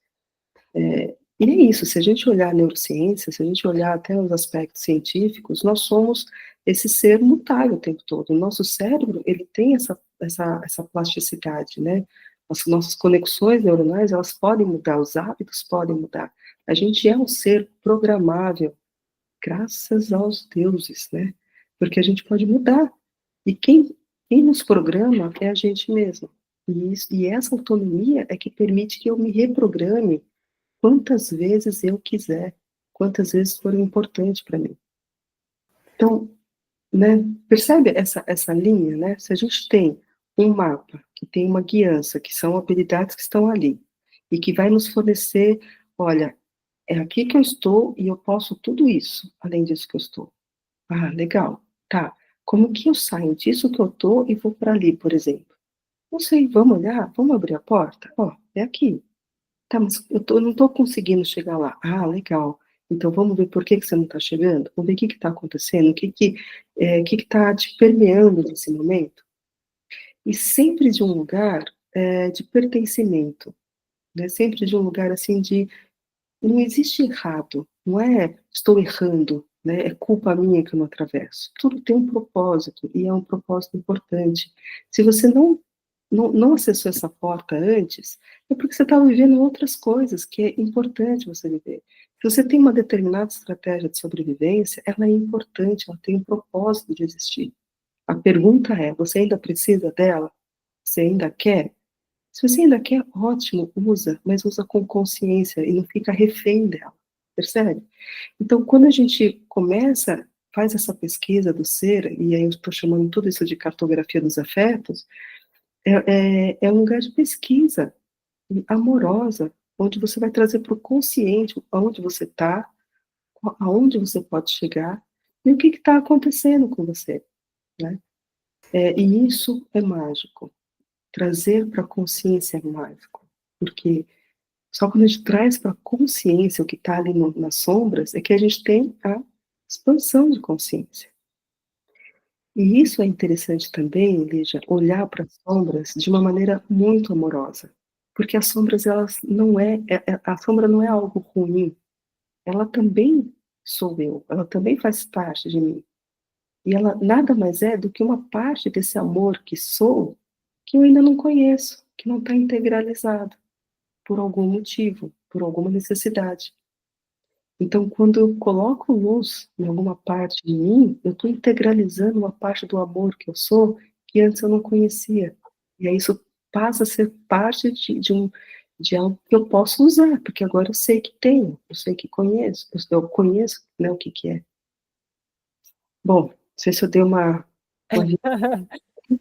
E é isso, se a gente olhar a neurociência, se a gente olhar até os aspectos científicos, nós somos esse ser mutável o tempo todo. O nosso cérebro, ele tem essa plasticidade, né? As nossas conexões neuronais, elas podem mudar, os hábitos podem mudar. A gente é um ser programável, graças aos deuses, né? Porque a gente pode mudar. E quem nos programa é a gente mesmo. E essa autonomia é que permite que eu me reprograme quantas vezes eu quiser, quantas vezes for importante para mim. Então, né, percebe essa linha, né? Se a gente tem um mapa que tem uma guiança, que são habilidades que estão ali, e que vai nos fornecer, olha, é aqui que eu estou e eu posso tudo isso, além disso que eu estou. Ah, legal, tá. Como que eu saio disso que eu estou e vou para ali, por exemplo? Não sei, vamos olhar? Vamos abrir a porta? Ó, é aqui. Tá, mas não estou conseguindo chegar lá. Ah, legal. Então vamos ver por que que você não está chegando? Vamos ver o que está acontecendo, o que está te permeando nesse momento. E sempre de um lugar de pertencimento, né? Sempre de um lugar assim de não existe errado, não é estou errando, né? É culpa minha que eu não atravesso. Tudo tem um propósito e é um propósito importante. Se você não acessou essa porta antes, é porque você está vivendo outras coisas que é importante você viver. Se você tem uma determinada estratégia de sobrevivência, ela é importante, ela tem um propósito de existir. A pergunta é: você ainda precisa dela? Você ainda quer? Se você ainda quer, ótimo, usa, mas usa com consciência e não fica refém dela, percebe? Então, quando a gente começa, faz essa pesquisa do ser, e aí eu estou chamando tudo isso de cartografia dos afetos, é um lugar de pesquisa amorosa, onde você vai trazer para o consciente aonde você está, aonde você pode chegar, e o que está acontecendo com você, né? E isso é mágico. Trazer para a consciência é mágico, porque só quando a gente traz para a consciência o que está ali nas sombras, é que a gente tem a expansão de consciência. E isso é interessante também, Lígia, olhar para as sombras de uma maneira muito amorosa, porque as sombras, elas não a sombra não é algo ruim, ela também sou eu, ela também faz parte de mim. E ela nada mais é do que uma parte desse amor que sou, que eu ainda não conheço, que não está integralizado, por algum motivo, por alguma necessidade. Então, quando eu coloco luz em alguma parte de mim, eu estou integralizando uma parte do amor que eu sou, que antes eu não conhecia. E aí isso passa a ser parte de algo que eu posso usar, porque agora eu sei que tenho, eu sei que conheço, eu conheço, né, o que que é. Bom, não sei se eu dei uma...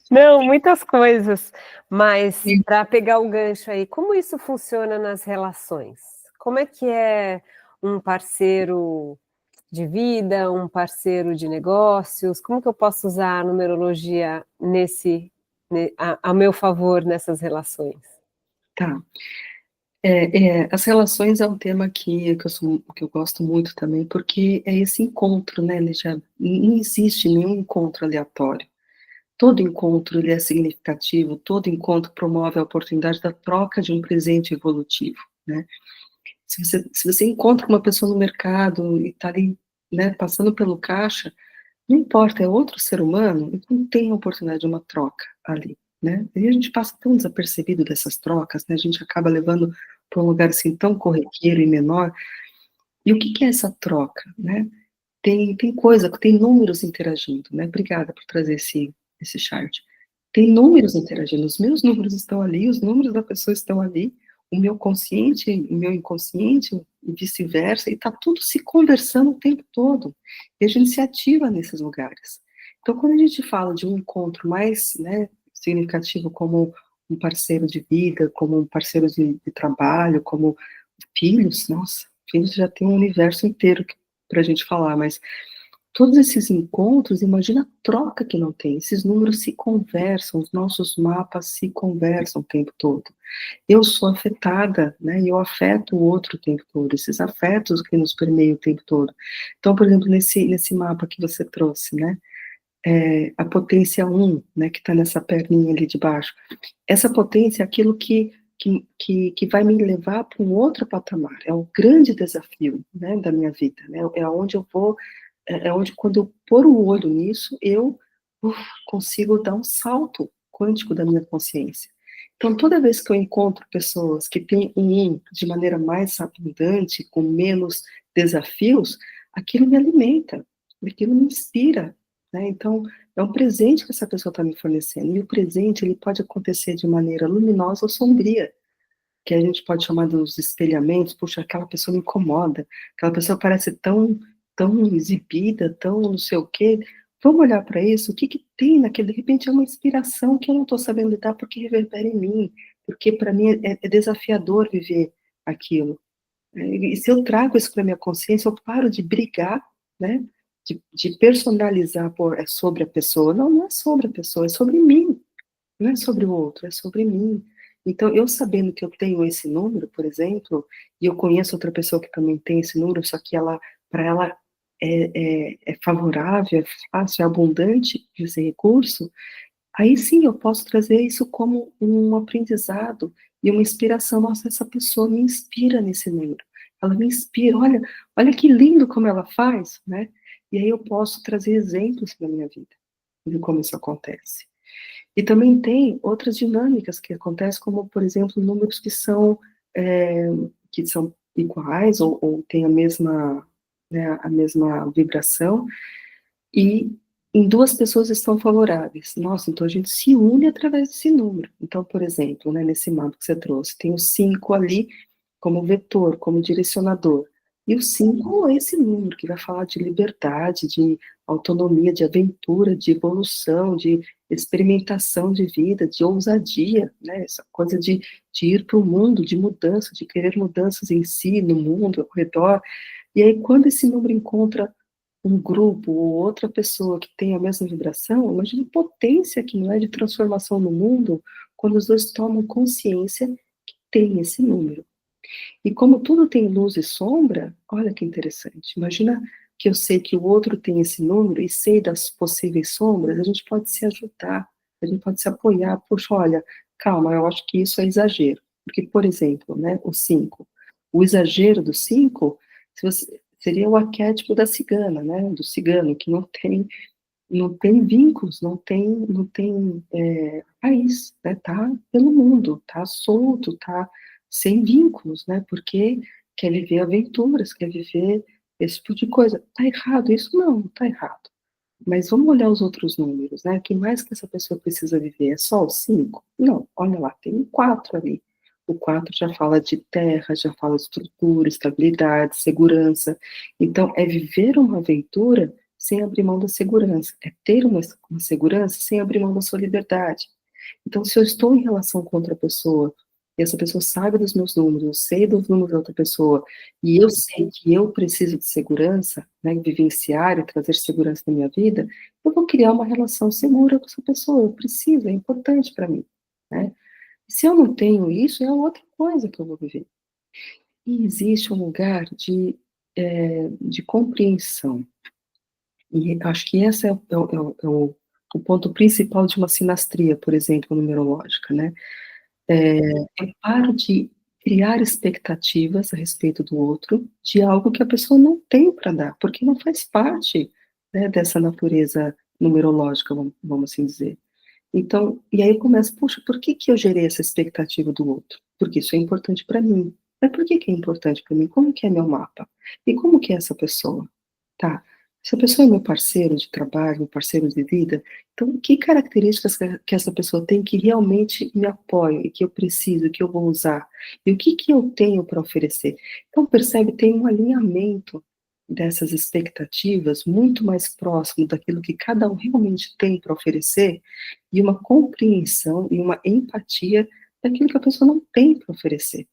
Não, muitas coisas, mas para pegar o gancho aí, como isso funciona nas relações? Como é um parceiro de vida, um parceiro de negócios? Como que eu posso usar a numerologia a meu favor nessas relações? Tá. As relações é um tema que eu gosto muito também, porque é esse encontro, né, Lígia? Não existe nenhum encontro aleatório. Todo encontro ele é significativo, todo encontro promove a oportunidade da troca de um presente evolutivo, né? Se você encontra uma pessoa no mercado e está ali, né, passando pelo caixa, não importa, é outro ser humano, então tem a oportunidade de uma troca ali, né? E a gente passa tão desapercebido dessas trocas, né? A gente acaba levando para um lugar assim tão corriqueiro e menor. E o que que é essa troca, né? Tem coisa, tem números interagindo, né? Obrigada por trazer esse chart. Tem números interagindo, os meus números estão ali, os números da pessoa estão ali, o meu consciente, o meu inconsciente, e vice-versa, e está tudo se conversando o tempo todo. E a gente se ativa nesses lugares. Então, quando a gente fala de um encontro mais, né, significativo como um parceiro de vida, como um parceiro de trabalho, como filhos, nossa, filhos já tem um universo inteiro para a gente falar, mas todos esses encontros, imagina a troca que não tem, esses números se conversam, os nossos mapas se conversam o tempo todo. Eu sou afetada, né, e eu afeto o outro o tempo todo, esses afetos que nos permeiam o tempo todo. Então, por exemplo, nesse mapa que você trouxe, né, a potência 1, né, que está nessa perninha ali de baixo, essa potência é aquilo que que vai me levar para um outro patamar. É o grande desafio, né, da minha vida, né? É onde eu vou, é onde quando eu pôr o olho nisso, eu consigo dar um salto quântico da minha consciência. Então, toda vez que eu encontro pessoas que têm um de maneira mais abundante, com menos desafios, aquilo me alimenta, aquilo me inspira, né? Então, é um presente que essa pessoa está me fornecendo. E o presente, ele pode acontecer de maneira luminosa ou sombria, que a gente pode chamar dos espelhamentos. Puxa, aquela pessoa me incomoda, aquela pessoa parece tão exibida, tão não sei o quê. Vamos olhar para isso, o que que tem naquele, de repente é uma inspiração que eu não estou sabendo lidar porque reverbera em mim, porque para mim é desafiador viver aquilo. E se eu trago isso para minha consciência, eu paro de brigar, né? De personalizar é sobre a pessoa. Não, não é sobre a pessoa, é sobre mim. Não é sobre o outro, é sobre mim. Então, eu sabendo que eu tenho esse número, por exemplo, e eu conheço outra pessoa que também tem esse número, só que ela, para ela é favorável, é fácil, é abundante esse recurso, aí sim eu posso trazer isso como um aprendizado e uma inspiração. Nossa, essa pessoa me inspira nesse número. Ela me inspira, olha que lindo como ela faz, né? E aí eu posso trazer exemplos para minha vida de como isso acontece. E também tem outras dinâmicas que acontecem, como, por exemplo, números é, que são iguais ou têm a mesma, né, a mesma vibração, e em duas pessoas estão favoráveis. Nossa, então a gente se une através desse número. Então, por exemplo, né, nesse mapa que você trouxe, tem o 5 ali como vetor, como direcionador. E o 5 é esse número que vai falar de liberdade, de autonomia, de aventura, de evolução, de experimentação de vida, de ousadia, né? Essa coisa de ir para o mundo, de mudança, de querer mudanças em si, no mundo, ao redor. E aí, quando esse número encontra um grupo ou outra pessoa que tem a mesma vibração, imagina a potência que não é de transformação no mundo, quando os dois tomam consciência que tem esse número. E como tudo tem luz e sombra, olha que interessante. Imagina que eu sei que o outro tem esse número e sei das possíveis sombras, a gente pode se ajudar, a gente pode se apoiar. Puxa, olha, calma, eu acho que isso é exagero. Porque, por exemplo, né, o 5. O exagero do 5 seria o arquétipo da cigana, né, do cigano, que não tem vínculos, não tem país, né, tá pelo mundo, tá solto, tá sem vínculos, né, porque quer viver aventuras, quer viver esse tipo de coisa. Tá errado isso? Não, não tá errado. Mas vamos olhar os outros números, né, o que mais que essa pessoa precisa viver? É só o 5? Não, olha lá, tem um 4 ali. O 4 já fala de terra, já fala de estrutura, estabilidade, segurança. Então, é viver uma aventura sem abrir mão da segurança. É ter uma segurança sem abrir mão da sua liberdade. Então, se eu estou em relação com outra pessoa, e essa pessoa sabe dos meus números, eu sei dos números da outra pessoa, e eu sei que eu preciso de segurança, né, vivenciar e trazer segurança na minha vida, eu vou criar uma relação segura com essa pessoa. Eu preciso, é importante para mim, né? Se eu não tenho isso, é outra coisa que eu vou viver. E existe um lugar de compreensão. E acho que esse é o ponto principal de uma sinastria, por exemplo, numerológica, né? Eu paro de criar expectativas a respeito do outro, de algo que a pessoa não tem para dar, porque não faz parte, né, dessa natureza numerológica, vamos assim dizer. Então, e aí eu começo, puxa, por que que eu gerei essa expectativa do outro? Porque isso é importante para mim. Mas por que que é importante para mim? Como que é meu mapa? E como que é essa pessoa? Tá. Essa pessoa é meu parceiro de trabalho, meu parceiro de vida, então que características que essa pessoa tem que realmente me apoiam e que eu preciso, que eu vou usar? E o que que eu tenho para oferecer? Então percebe, tem um alinhamento dessas expectativas muito mais próximo daquilo que cada um realmente tem para oferecer e uma compreensão e uma empatia daquilo que a pessoa não tem para oferecer.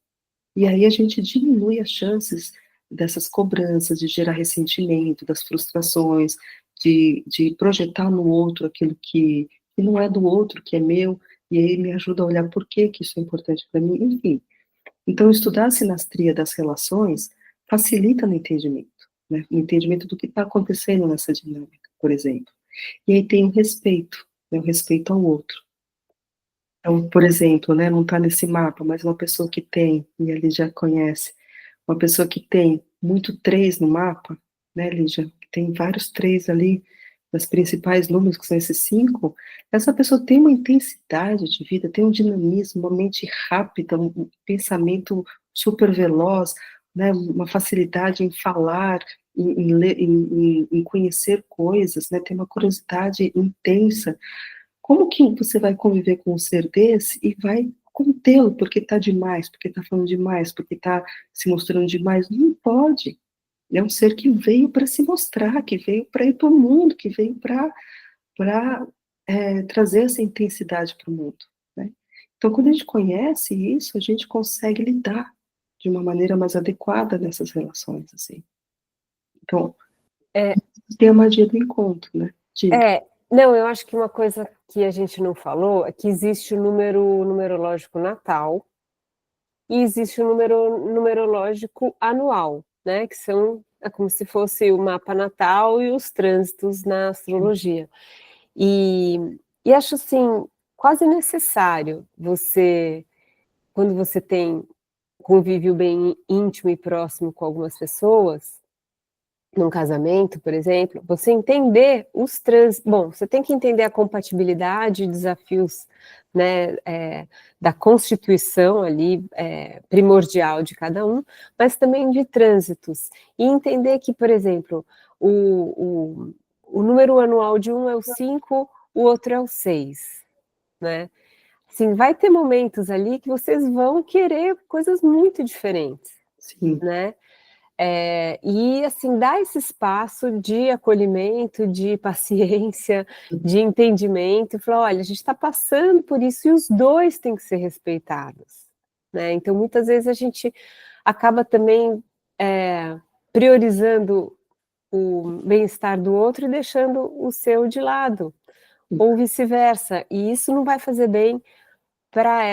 E aí a gente diminui as chances dessas cobranças, de gerar ressentimento, das frustrações, de projetar no outro aquilo que não é do outro, que é meu, e aí me ajuda a olhar por que que isso é importante para mim, enfim. Então, estudar a sinastria das relações facilita no entendimento, né? No entendimento do que está acontecendo nessa dinâmica, por exemplo. E aí tem o respeito, né? O respeito ao outro. Então, por exemplo, né, não está nesse mapa, mas uma pessoa que tem, e a Lígia conhece, uma pessoa que tem muito 3 no mapa, né, Lígia, que tem vários 3 ali, das principais números, que são esses 5, essa pessoa tem uma intensidade de vida, tem um dinamismo, uma mente rápida, um pensamento super veloz, né, uma facilidade em falar, em ler, em conhecer coisas, né, tem uma curiosidade intensa. Como que você vai conviver com um ser desse e vai contê-lo, porque está demais, porque está falando demais, porque está se mostrando demais? Não pode. É um ser que veio para se mostrar, que veio para ir para o mundo, que veio para trazer essa intensidade para o mundo, né? Então, quando a gente conhece isso, a gente consegue lidar de uma maneira mais adequada nessas relações, assim. Então, É, tem a magia do encontro, né? Diga. não, eu acho que uma coisa que a gente não falou é que existe o número numerológico natal e existe o número numerológico anual, né? Que são é como se fosse o mapa natal e os trânsitos na astrologia. E, e acho assim quase necessário você, quando você tem convívio bem íntimo e próximo com algumas pessoas, num casamento, por exemplo, você entender os bom, você tem que entender a compatibilidade e desafios, né, da constituição ali, primordial de cada um, mas também de trânsitos. E entender que, por exemplo, o número anual de um é o 5, o outro é o 6, né? Assim, vai ter momentos ali que vocês vão querer coisas muito diferentes, Sim. né? E assim, dar esse espaço de acolhimento, de paciência, de entendimento, e falar, olha, a gente está passando por isso e os dois têm que ser respeitados, né? Então, muitas vezes a gente acaba também priorizando o bem-estar do outro e deixando o seu de lado, ou vice-versa, e isso não vai fazer bem para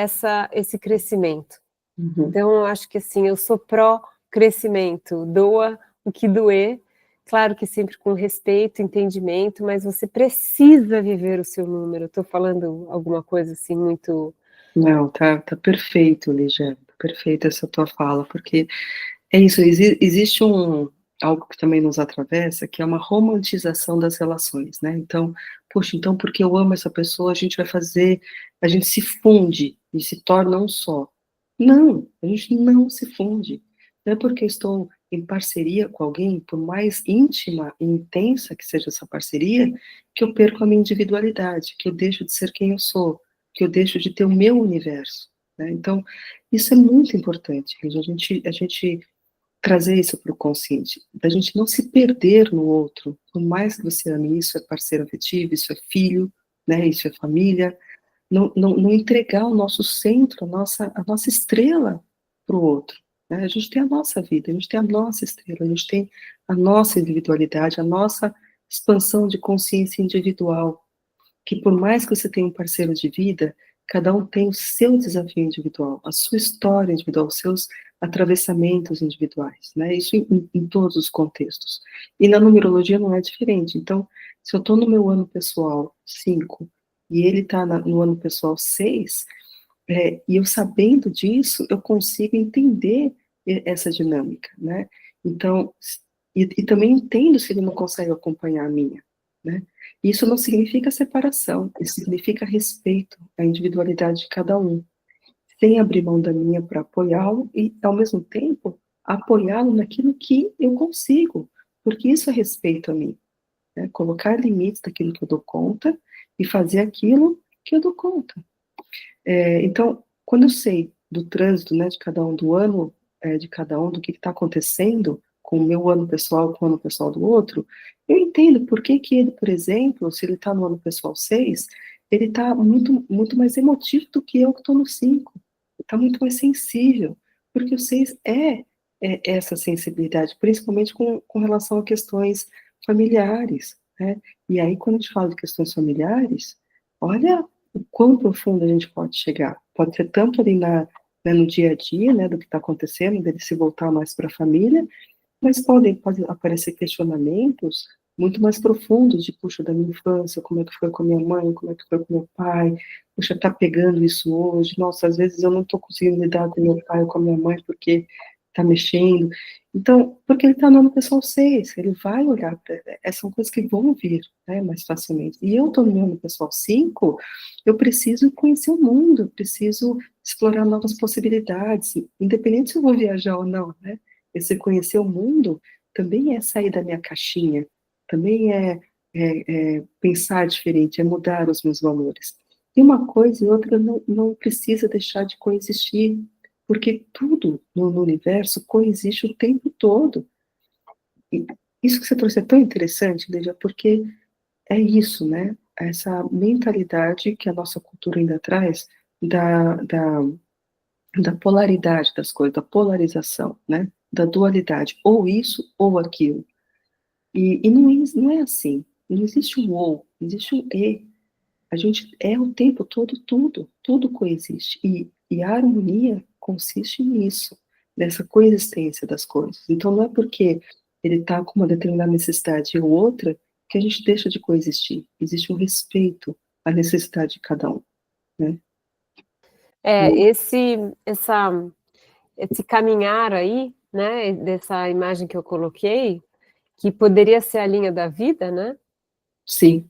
esse crescimento. Uhum. Então, eu acho que assim, eu sou pró-crescimento, doa o que doer, claro que sempre com respeito, entendimento, mas você precisa viver o seu número. Estou falando alguma coisa assim muito. Não, tá perfeito, Lígia, tá perfeita essa tua fala, porque é isso, existe algo que também nos atravessa, que é uma romantização das relações, né? Então, poxa, então porque eu amo essa pessoa, a gente se funde e se torna um só. Não, a gente não se funde. Não é porque eu estou em parceria com alguém, por mais íntima e intensa que seja essa parceria, que eu perco a minha individualidade, que eu deixo de ser quem eu sou, que eu deixo de ter o meu universo, né? Então, isso é muito importante, a gente trazer isso para o consciente, da gente não se perder no outro, por mais que você ame, isso é parceiro afetivo, isso é filho, né, isso é família, não entregar o nosso centro, a nossa estrela para o outro, né, a gente tem a nossa vida, a gente tem a nossa estrela, a gente tem a nossa individualidade, a nossa expansão de consciência individual, que por mais que você tenha um parceiro de vida, cada um tem o seu desafio individual, a sua história individual, os seus atravessamentos individuais, né? Isso em todos os contextos. E na numerologia não é diferente. Então, se eu estou no meu ano pessoal 5 e ele está no ano pessoal 6, e eu sabendo disso, eu consigo entender essa dinâmica, né? Então, e também entendo se ele não consegue acompanhar a minha, né? Isso não significa separação, isso significa respeito à individualidade de cada um, sem abrir mão da minha para apoiá-lo e, ao mesmo tempo, apoiá-lo naquilo que eu consigo, porque isso é respeito a mim, né? Colocar limites daquilo que eu dou conta e fazer aquilo que eu dou conta. Então, quando eu sei do trânsito, né, de cada um, do ano de cada um, do que está acontecendo com o meu ano pessoal, com o ano pessoal do outro, eu entendo por que que ele, por exemplo, se ele está no ano pessoal 6, ele está muito mais emotivo do que eu que estou no 5. Está muito mais sensível, porque o 6 é essa sensibilidade, principalmente com relação a questões familiares, né? E aí, quando a gente fala de questões familiares, olha o quão profundo a gente pode chegar. Pode ser tanto ali né, no dia a dia, né, do que está acontecendo, dele se voltar mais para a família, mas pode aparecer questionamentos muito mais profundos de, puxa, da minha infância, como é que foi com a minha mãe, como é que foi com meu pai, puxa, tá pegando isso hoje, nossa, às vezes eu não tô conseguindo lidar com meu pai ou com a minha mãe porque tá mexendo. Então, porque ele tá no ano pessoal 6, ele vai olhar, são coisas que vão vir, né, mais facilmente. E eu tô no ano pessoal 5, eu preciso conhecer o mundo, eu preciso explorar novas possibilidades, independente se eu vou viajar ou não, né, esse conhecer o mundo também é sair da minha caixinha, também é pensar diferente, é mudar os meus valores. E uma coisa e outra não precisa deixar de coexistir, porque tudo no universo coexiste o tempo todo. E isso que você trouxe é tão interessante, Lídia, porque é isso, né? Essa mentalidade que a nossa cultura ainda traz da, da, da polaridade das coisas, da polarização, né? Da dualidade, ou isso ou aquilo. E não é assim. Não existe um ou, existe um e. A gente é o tempo todo tudo coexiste. E a harmonia consiste nisso, nessa coexistência das coisas. Então não é porque ele está com uma determinada necessidade ou outra que a gente deixa de coexistir. Existe um respeito à necessidade de cada um, né? É, E, esse caminhar aí, né, dessa imagem que eu coloquei, que poderia ser a linha da vida, né, sim,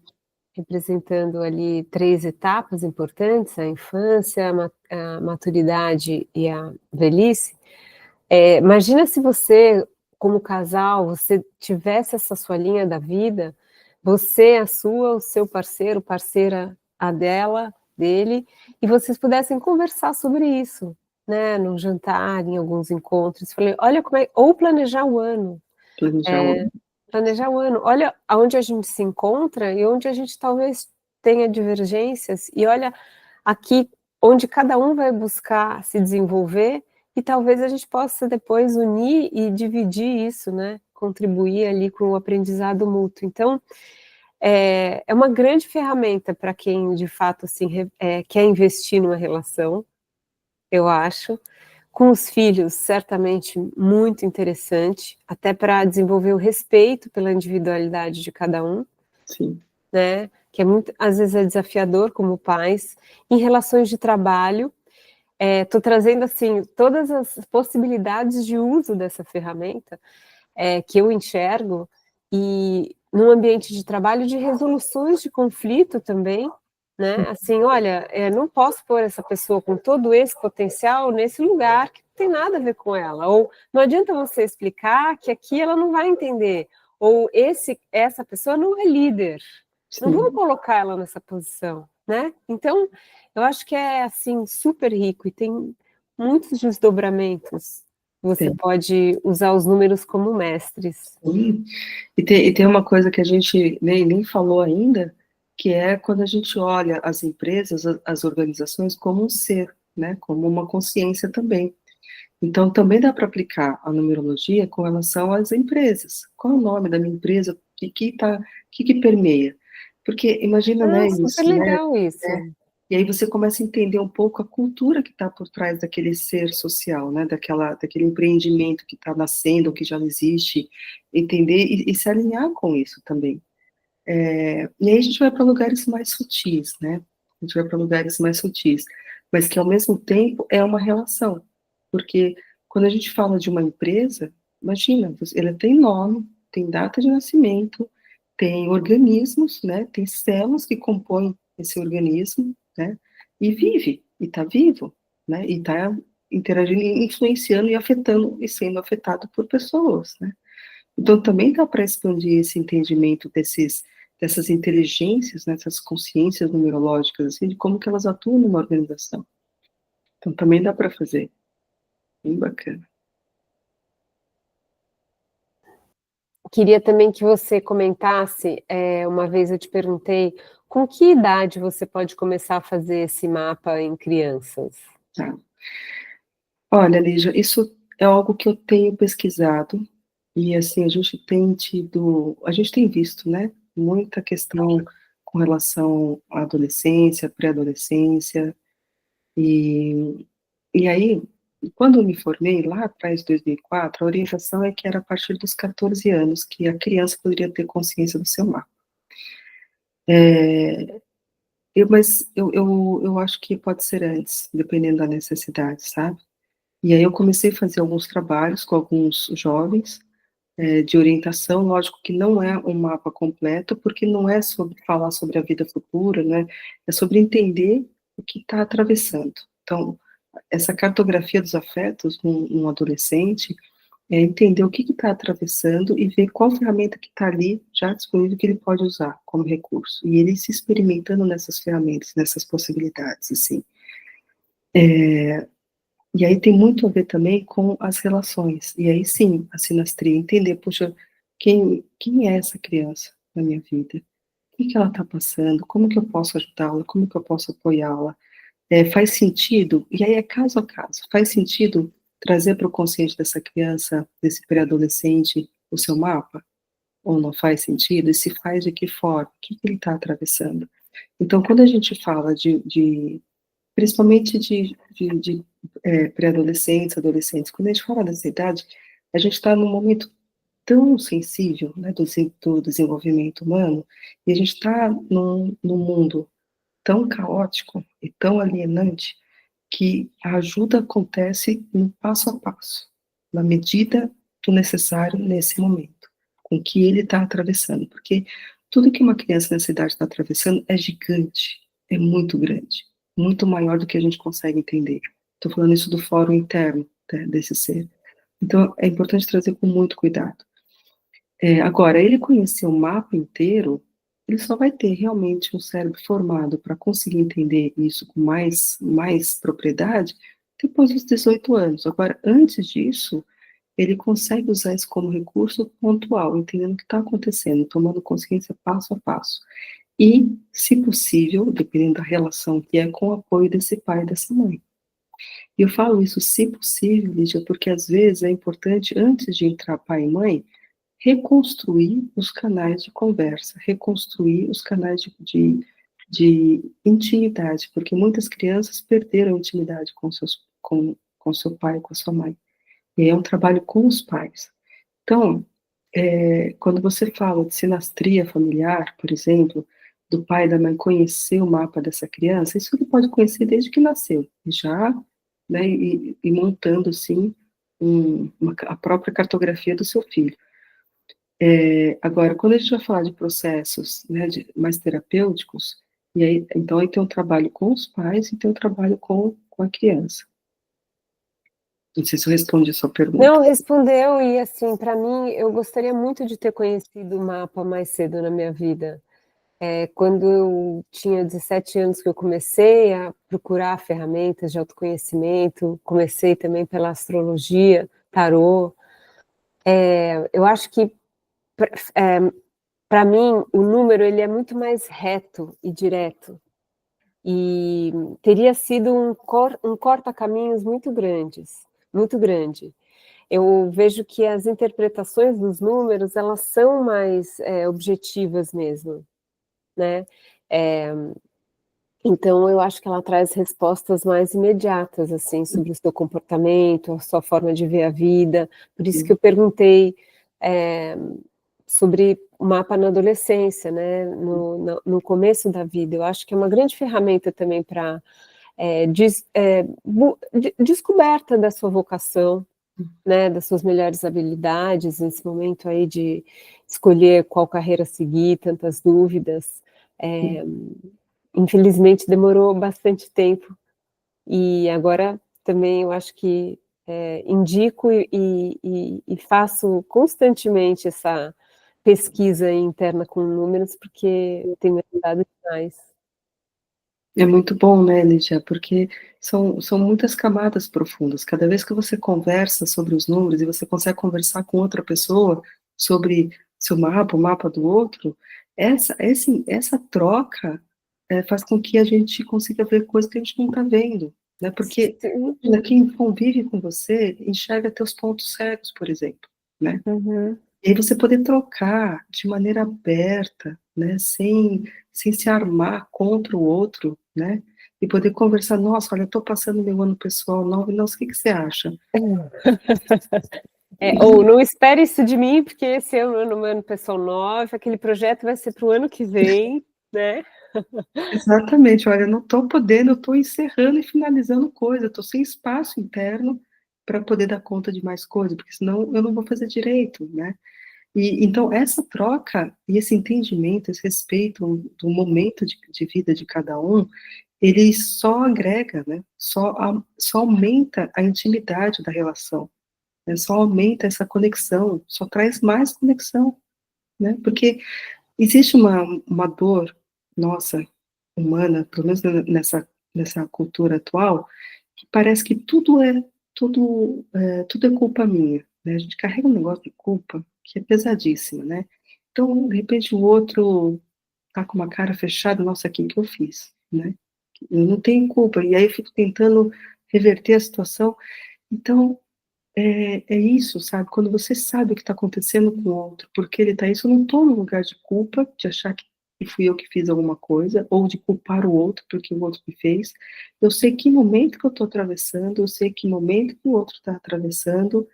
representando ali 3 etapas importantes, a infância, a maturidade e a velhice. Imagina se você, como casal, você tivesse essa sua linha da vida, você a sua, o seu parceiro, parceira a dela, dele, e vocês pudessem conversar sobre isso, né, num jantar, em alguns encontros. Falei, olha como é, ou planejar o ano, planejar o ano. planejar o ano. Olha aonde a gente se encontra e onde a gente talvez tenha divergências, e olha aqui onde cada um vai buscar se desenvolver, e talvez a gente possa depois unir e dividir isso, né? Contribuir ali com o aprendizado mútuo. Então, é uma grande ferramenta para quem de fato assim, quer investir numa relação, eu acho. Com os filhos, certamente muito interessante, até para desenvolver o respeito pela individualidade de cada um, Sim, né? Que é muito, às vezes é desafiador como pais. Em relações de trabalho, estou trazendo assim todas as possibilidades de uso dessa ferramenta que eu enxergo, e num ambiente de trabalho de resoluções de conflito também, né? Assim, olha, não posso pôr essa pessoa com todo esse potencial nesse lugar que não tem nada a ver com ela, ou não adianta você explicar que aqui ela não vai entender, ou essa pessoa não é líder, não vamos sim, colocar ela nessa posição, né? Então, eu acho que é assim super rico e tem muitos desdobramentos. Você tem. pode usar os números como mestres. Sim. E tem uma coisa que a gente nem falou ainda, que é quando a gente olha as empresas, as organizações como um ser, né, como uma consciência também. Então, também dá para aplicar a numerologia com relação às empresas. Qual é o nome da minha empresa? O que permeia? Porque imagina, Ah, né, super isso, né? legal isso. E aí você começa a entender um pouco a cultura que está por trás daquele ser social, né? Daquele empreendimento que está nascendo, ou que já existe, entender e se alinhar com isso também. E aí a gente vai para lugares mais sutis, né? A gente vai para lugares mais sutis, mas que ao mesmo tempo é uma relação, porque quando a gente fala de uma empresa, imagina, ela tem nome, tem data de nascimento, tem organismos, né? Tem células que compõem esse organismo, né? E vive, e está vivo, né? E está interagindo, influenciando e afetando e sendo afetado por pessoas, né? Então, também dá para expandir esse entendimento dessas inteligências, né, essas consciências numerológicas, assim, de como que elas atuam numa organização. Então, também dá para fazer. Bem bacana. Queria também que você comentasse, uma vez eu te perguntei, com que idade você pode começar a fazer esse mapa em crianças? Tá. Olha, Lígia, isso é algo que eu tenho pesquisado, e assim, a gente tem visto, né, muita questão com relação à adolescência, pré-adolescência, e aí quando eu me formei, lá atrás, em 2004, a orientação é que era a partir dos 14 anos que a criança poderia ter consciência do seu mapa. Mas eu acho que pode ser antes, dependendo da necessidade, sabe? E aí eu comecei a fazer alguns trabalhos com alguns jovens, de orientação, lógico que não é um mapa completo, porque não é sobre falar sobre a vida futura, né? É sobre entender o que está atravessando. Então, essa cartografia dos afetos num adolescente é entender o que está atravessando e ver qual ferramenta que está ali já disponível que ele pode usar como recurso. E ele se experimentando nessas ferramentas, nessas possibilidades, assim. E aí tem muito a ver também com as relações. E aí sim, a sinastria, entender, puxa, quem é essa criança na minha vida? O que ela está passando? Como que eu posso ajudá-la? Como que eu posso apoiá-la? Faz sentido? E aí é caso a caso. Faz sentido trazer para o consciente dessa criança, desse pré-adolescente, o seu mapa? Ou não faz sentido? E se faz, de que forma? O que ele está atravessando? Então, quando a gente fala principalmente de pré-adolescentes, adolescentes, quando a gente fala dessa idade, a gente está num momento tão sensível, né, do desenvolvimento humano, e a gente está num mundo tão caótico e tão alienante, que a ajuda acontece no passo a passo, na medida do necessário nesse momento, com o que ele está atravessando, porque tudo que uma criança nessa idade está atravessando é gigante, é muito grande, muito maior do que a gente consegue entender. Estou falando isso do fórum interno, né, desse ser. Então, é importante trazer com muito cuidado. Agora, ele conhecer o mapa inteiro, ele só vai ter realmente um cérebro formado para conseguir entender isso com mais propriedade depois dos 18 anos. Agora, antes disso, ele consegue usar isso como recurso pontual, entendendo o que está acontecendo, tomando consciência passo a passo. E, se possível, dependendo da relação que é, com o apoio desse pai e dessa mãe. E eu falo isso, se possível, Lídia, porque às vezes é importante, antes de entrar pai e mãe, reconstruir os canais de conversa, reconstruir os canais de intimidade, porque muitas crianças perderam a intimidade com seu pai, com a sua mãe. E é um trabalho com os pais. Então, quando você fala de sinastria familiar, por exemplo, do pai e da mãe conhecer o mapa dessa criança, isso ele pode conhecer desde que nasceu, já, né, e montando, assim, a própria cartografia do seu filho. Agora, quando a gente vai falar de processos, né, mais terapêuticos, e aí, então aí tem um trabalho com os pais e tem um trabalho com a criança. Não sei se eu respondi a sua pergunta. Não, respondeu, e assim, para mim, eu gostaria muito de ter conhecido o mapa mais cedo na minha vida. Quando eu tinha 17 anos que eu comecei a procurar ferramentas de autoconhecimento, comecei também pela astrologia, tarô. Eu acho que, para mim, o número ele é muito mais reto e direto, e teria sido um corta-caminhos muito grande. Eu vejo que as interpretações dos números, elas são mais objetivas mesmo, né? É, então, eu acho que ela traz respostas mais imediatas, assim, sobre o seu comportamento, a sua forma de ver a vida. Por isso que eu perguntei sobre o mapa na adolescência, né? No começo da vida. Eu acho que é uma grande ferramenta também para descoberta da sua vocação, né, das suas melhores habilidades, nesse momento aí de escolher qual carreira seguir, tantas dúvidas. Infelizmente demorou bastante tempo, e agora também eu acho que indico e faço constantemente essa pesquisa interna com números, porque tem me ajudado demais. É muito bom, né, Lígia, porque são muitas camadas profundas. Cada vez que você conversa sobre os números e você consegue conversar com outra pessoa sobre seu mapa, o mapa do outro, essa troca faz com que a gente consiga ver coisas que a gente não está vendo, né? Porque Sim. quem convive com você enxerga teus pontos cegos, por exemplo, né? Uhum. E aí você poder trocar de maneira aberta, né, sem se armar contra o outro, né, e poder conversar, nossa, olha, eu estou passando meu ano pessoal novo, nossa, o que você acha? Ou não espere isso de mim, porque esse é o ano pessoal 9, aquele projeto vai ser para o ano que vem, né? Exatamente, olha, eu não estou podendo, eu estou encerrando e finalizando coisa, estou sem espaço interno para poder dar conta de mais coisas, porque senão eu não vou fazer direito, né? E então essa troca e esse entendimento, esse respeito do momento de vida de cada um, ele só agrega, né? Só aumenta a intimidade da relação, né? Só aumenta essa conexão, só traz mais conexão, né? Porque existe uma dor nossa, humana, pelo menos nessa cultura atual, que parece que tudo é culpa minha, né? A gente carrega um negócio de culpa que é pesadíssimo, né? Então, de repente, o outro tá com uma cara fechada, nossa, o que eu fiz, né? Eu não tenho culpa, e aí eu fico tentando reverter a situação. Então, é isso, sabe? Quando você sabe o que está acontecendo com o outro, porque ele está isso, eu não estou no lugar de culpa, de achar que fui eu que fiz alguma coisa, ou de culpar o outro porque o outro me fez. Eu sei que momento que eu estou atravessando, eu sei que momento que o outro está atravessando,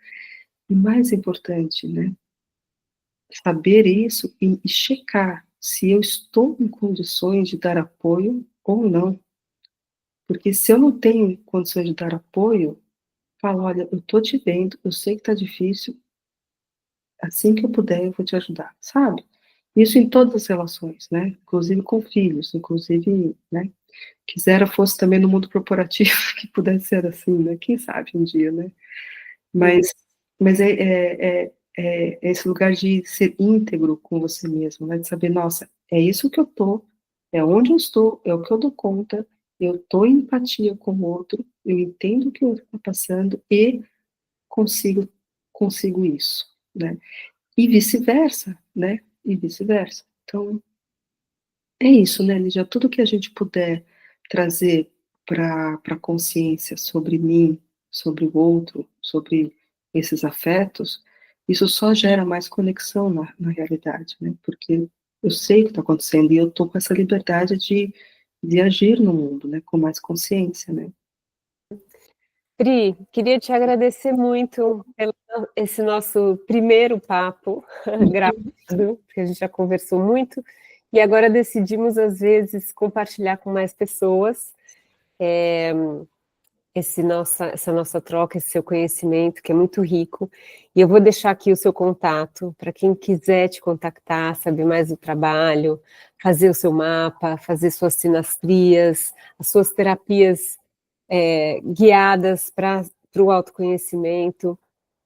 e mais importante, né? Saber isso e checar se eu estou em condições de dar apoio ou não. Porque se eu não tenho condições de dar apoio, falo, olha, eu estou te vendo, eu sei que está difícil, assim que eu puder, eu vou te ajudar, sabe? Isso em todas as relações, né? Inclusive com filhos, inclusive, né? Quisera fosse também no mundo corporativo que pudesse ser assim, né? Quem sabe um dia, né? Mas, mas é esse lugar de ser íntegro com você mesmo, né? De saber, nossa, é isso que eu tô, é onde eu estou, é o que eu dou conta, eu tô em empatia com o outro, eu entendo o que o outro está passando e consigo, consigo isso, né? E vice-versa, né? E vice-versa. Então, é isso, né, Lígia? Tudo que a gente puder trazer para a consciência sobre mim, sobre o outro, sobre esses afetos, isso só gera mais conexão na realidade, né? Porque eu sei o que está acontecendo e eu estou com essa liberdade de agir no mundo, né? Com mais consciência, né? Pri, queria te agradecer muito pelo esse nosso primeiro papo gravado, porque a gente já conversou muito, e agora decidimos, às vezes, compartilhar com mais pessoas essa nossa troca, esse seu conhecimento, que é muito rico. E eu vou deixar aqui o seu contato para quem quiser te contactar, saber mais do trabalho, fazer o seu mapa, fazer suas sinastrias, as suas terapias guiadas para o autoconhecimento.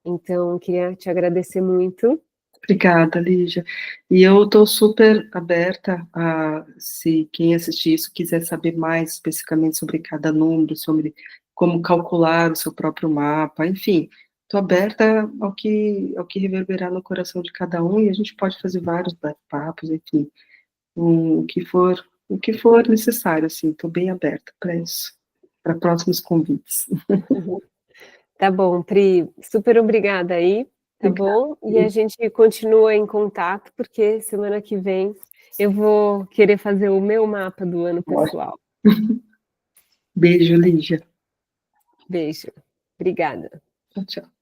Então, queria te agradecer muito. Obrigada, Lígia. E eu estou super aberta a, se quem assistir isso quiser saber mais especificamente sobre cada número, sobre como calcular o seu próprio mapa, enfim, estou aberta ao que reverberar no coração de cada um e a gente pode fazer vários bate-papos, enfim, o que for necessário, assim, estou bem aberta para isso, para próximos convites. Tá bom, Pri, super obrigada aí, tá Obrigada. bom? E a gente continua em contato, porque semana que vem eu vou querer fazer o meu mapa do ano pessoal. Beijo, Lígia. Beijo. Obrigada. Tchau, tchau.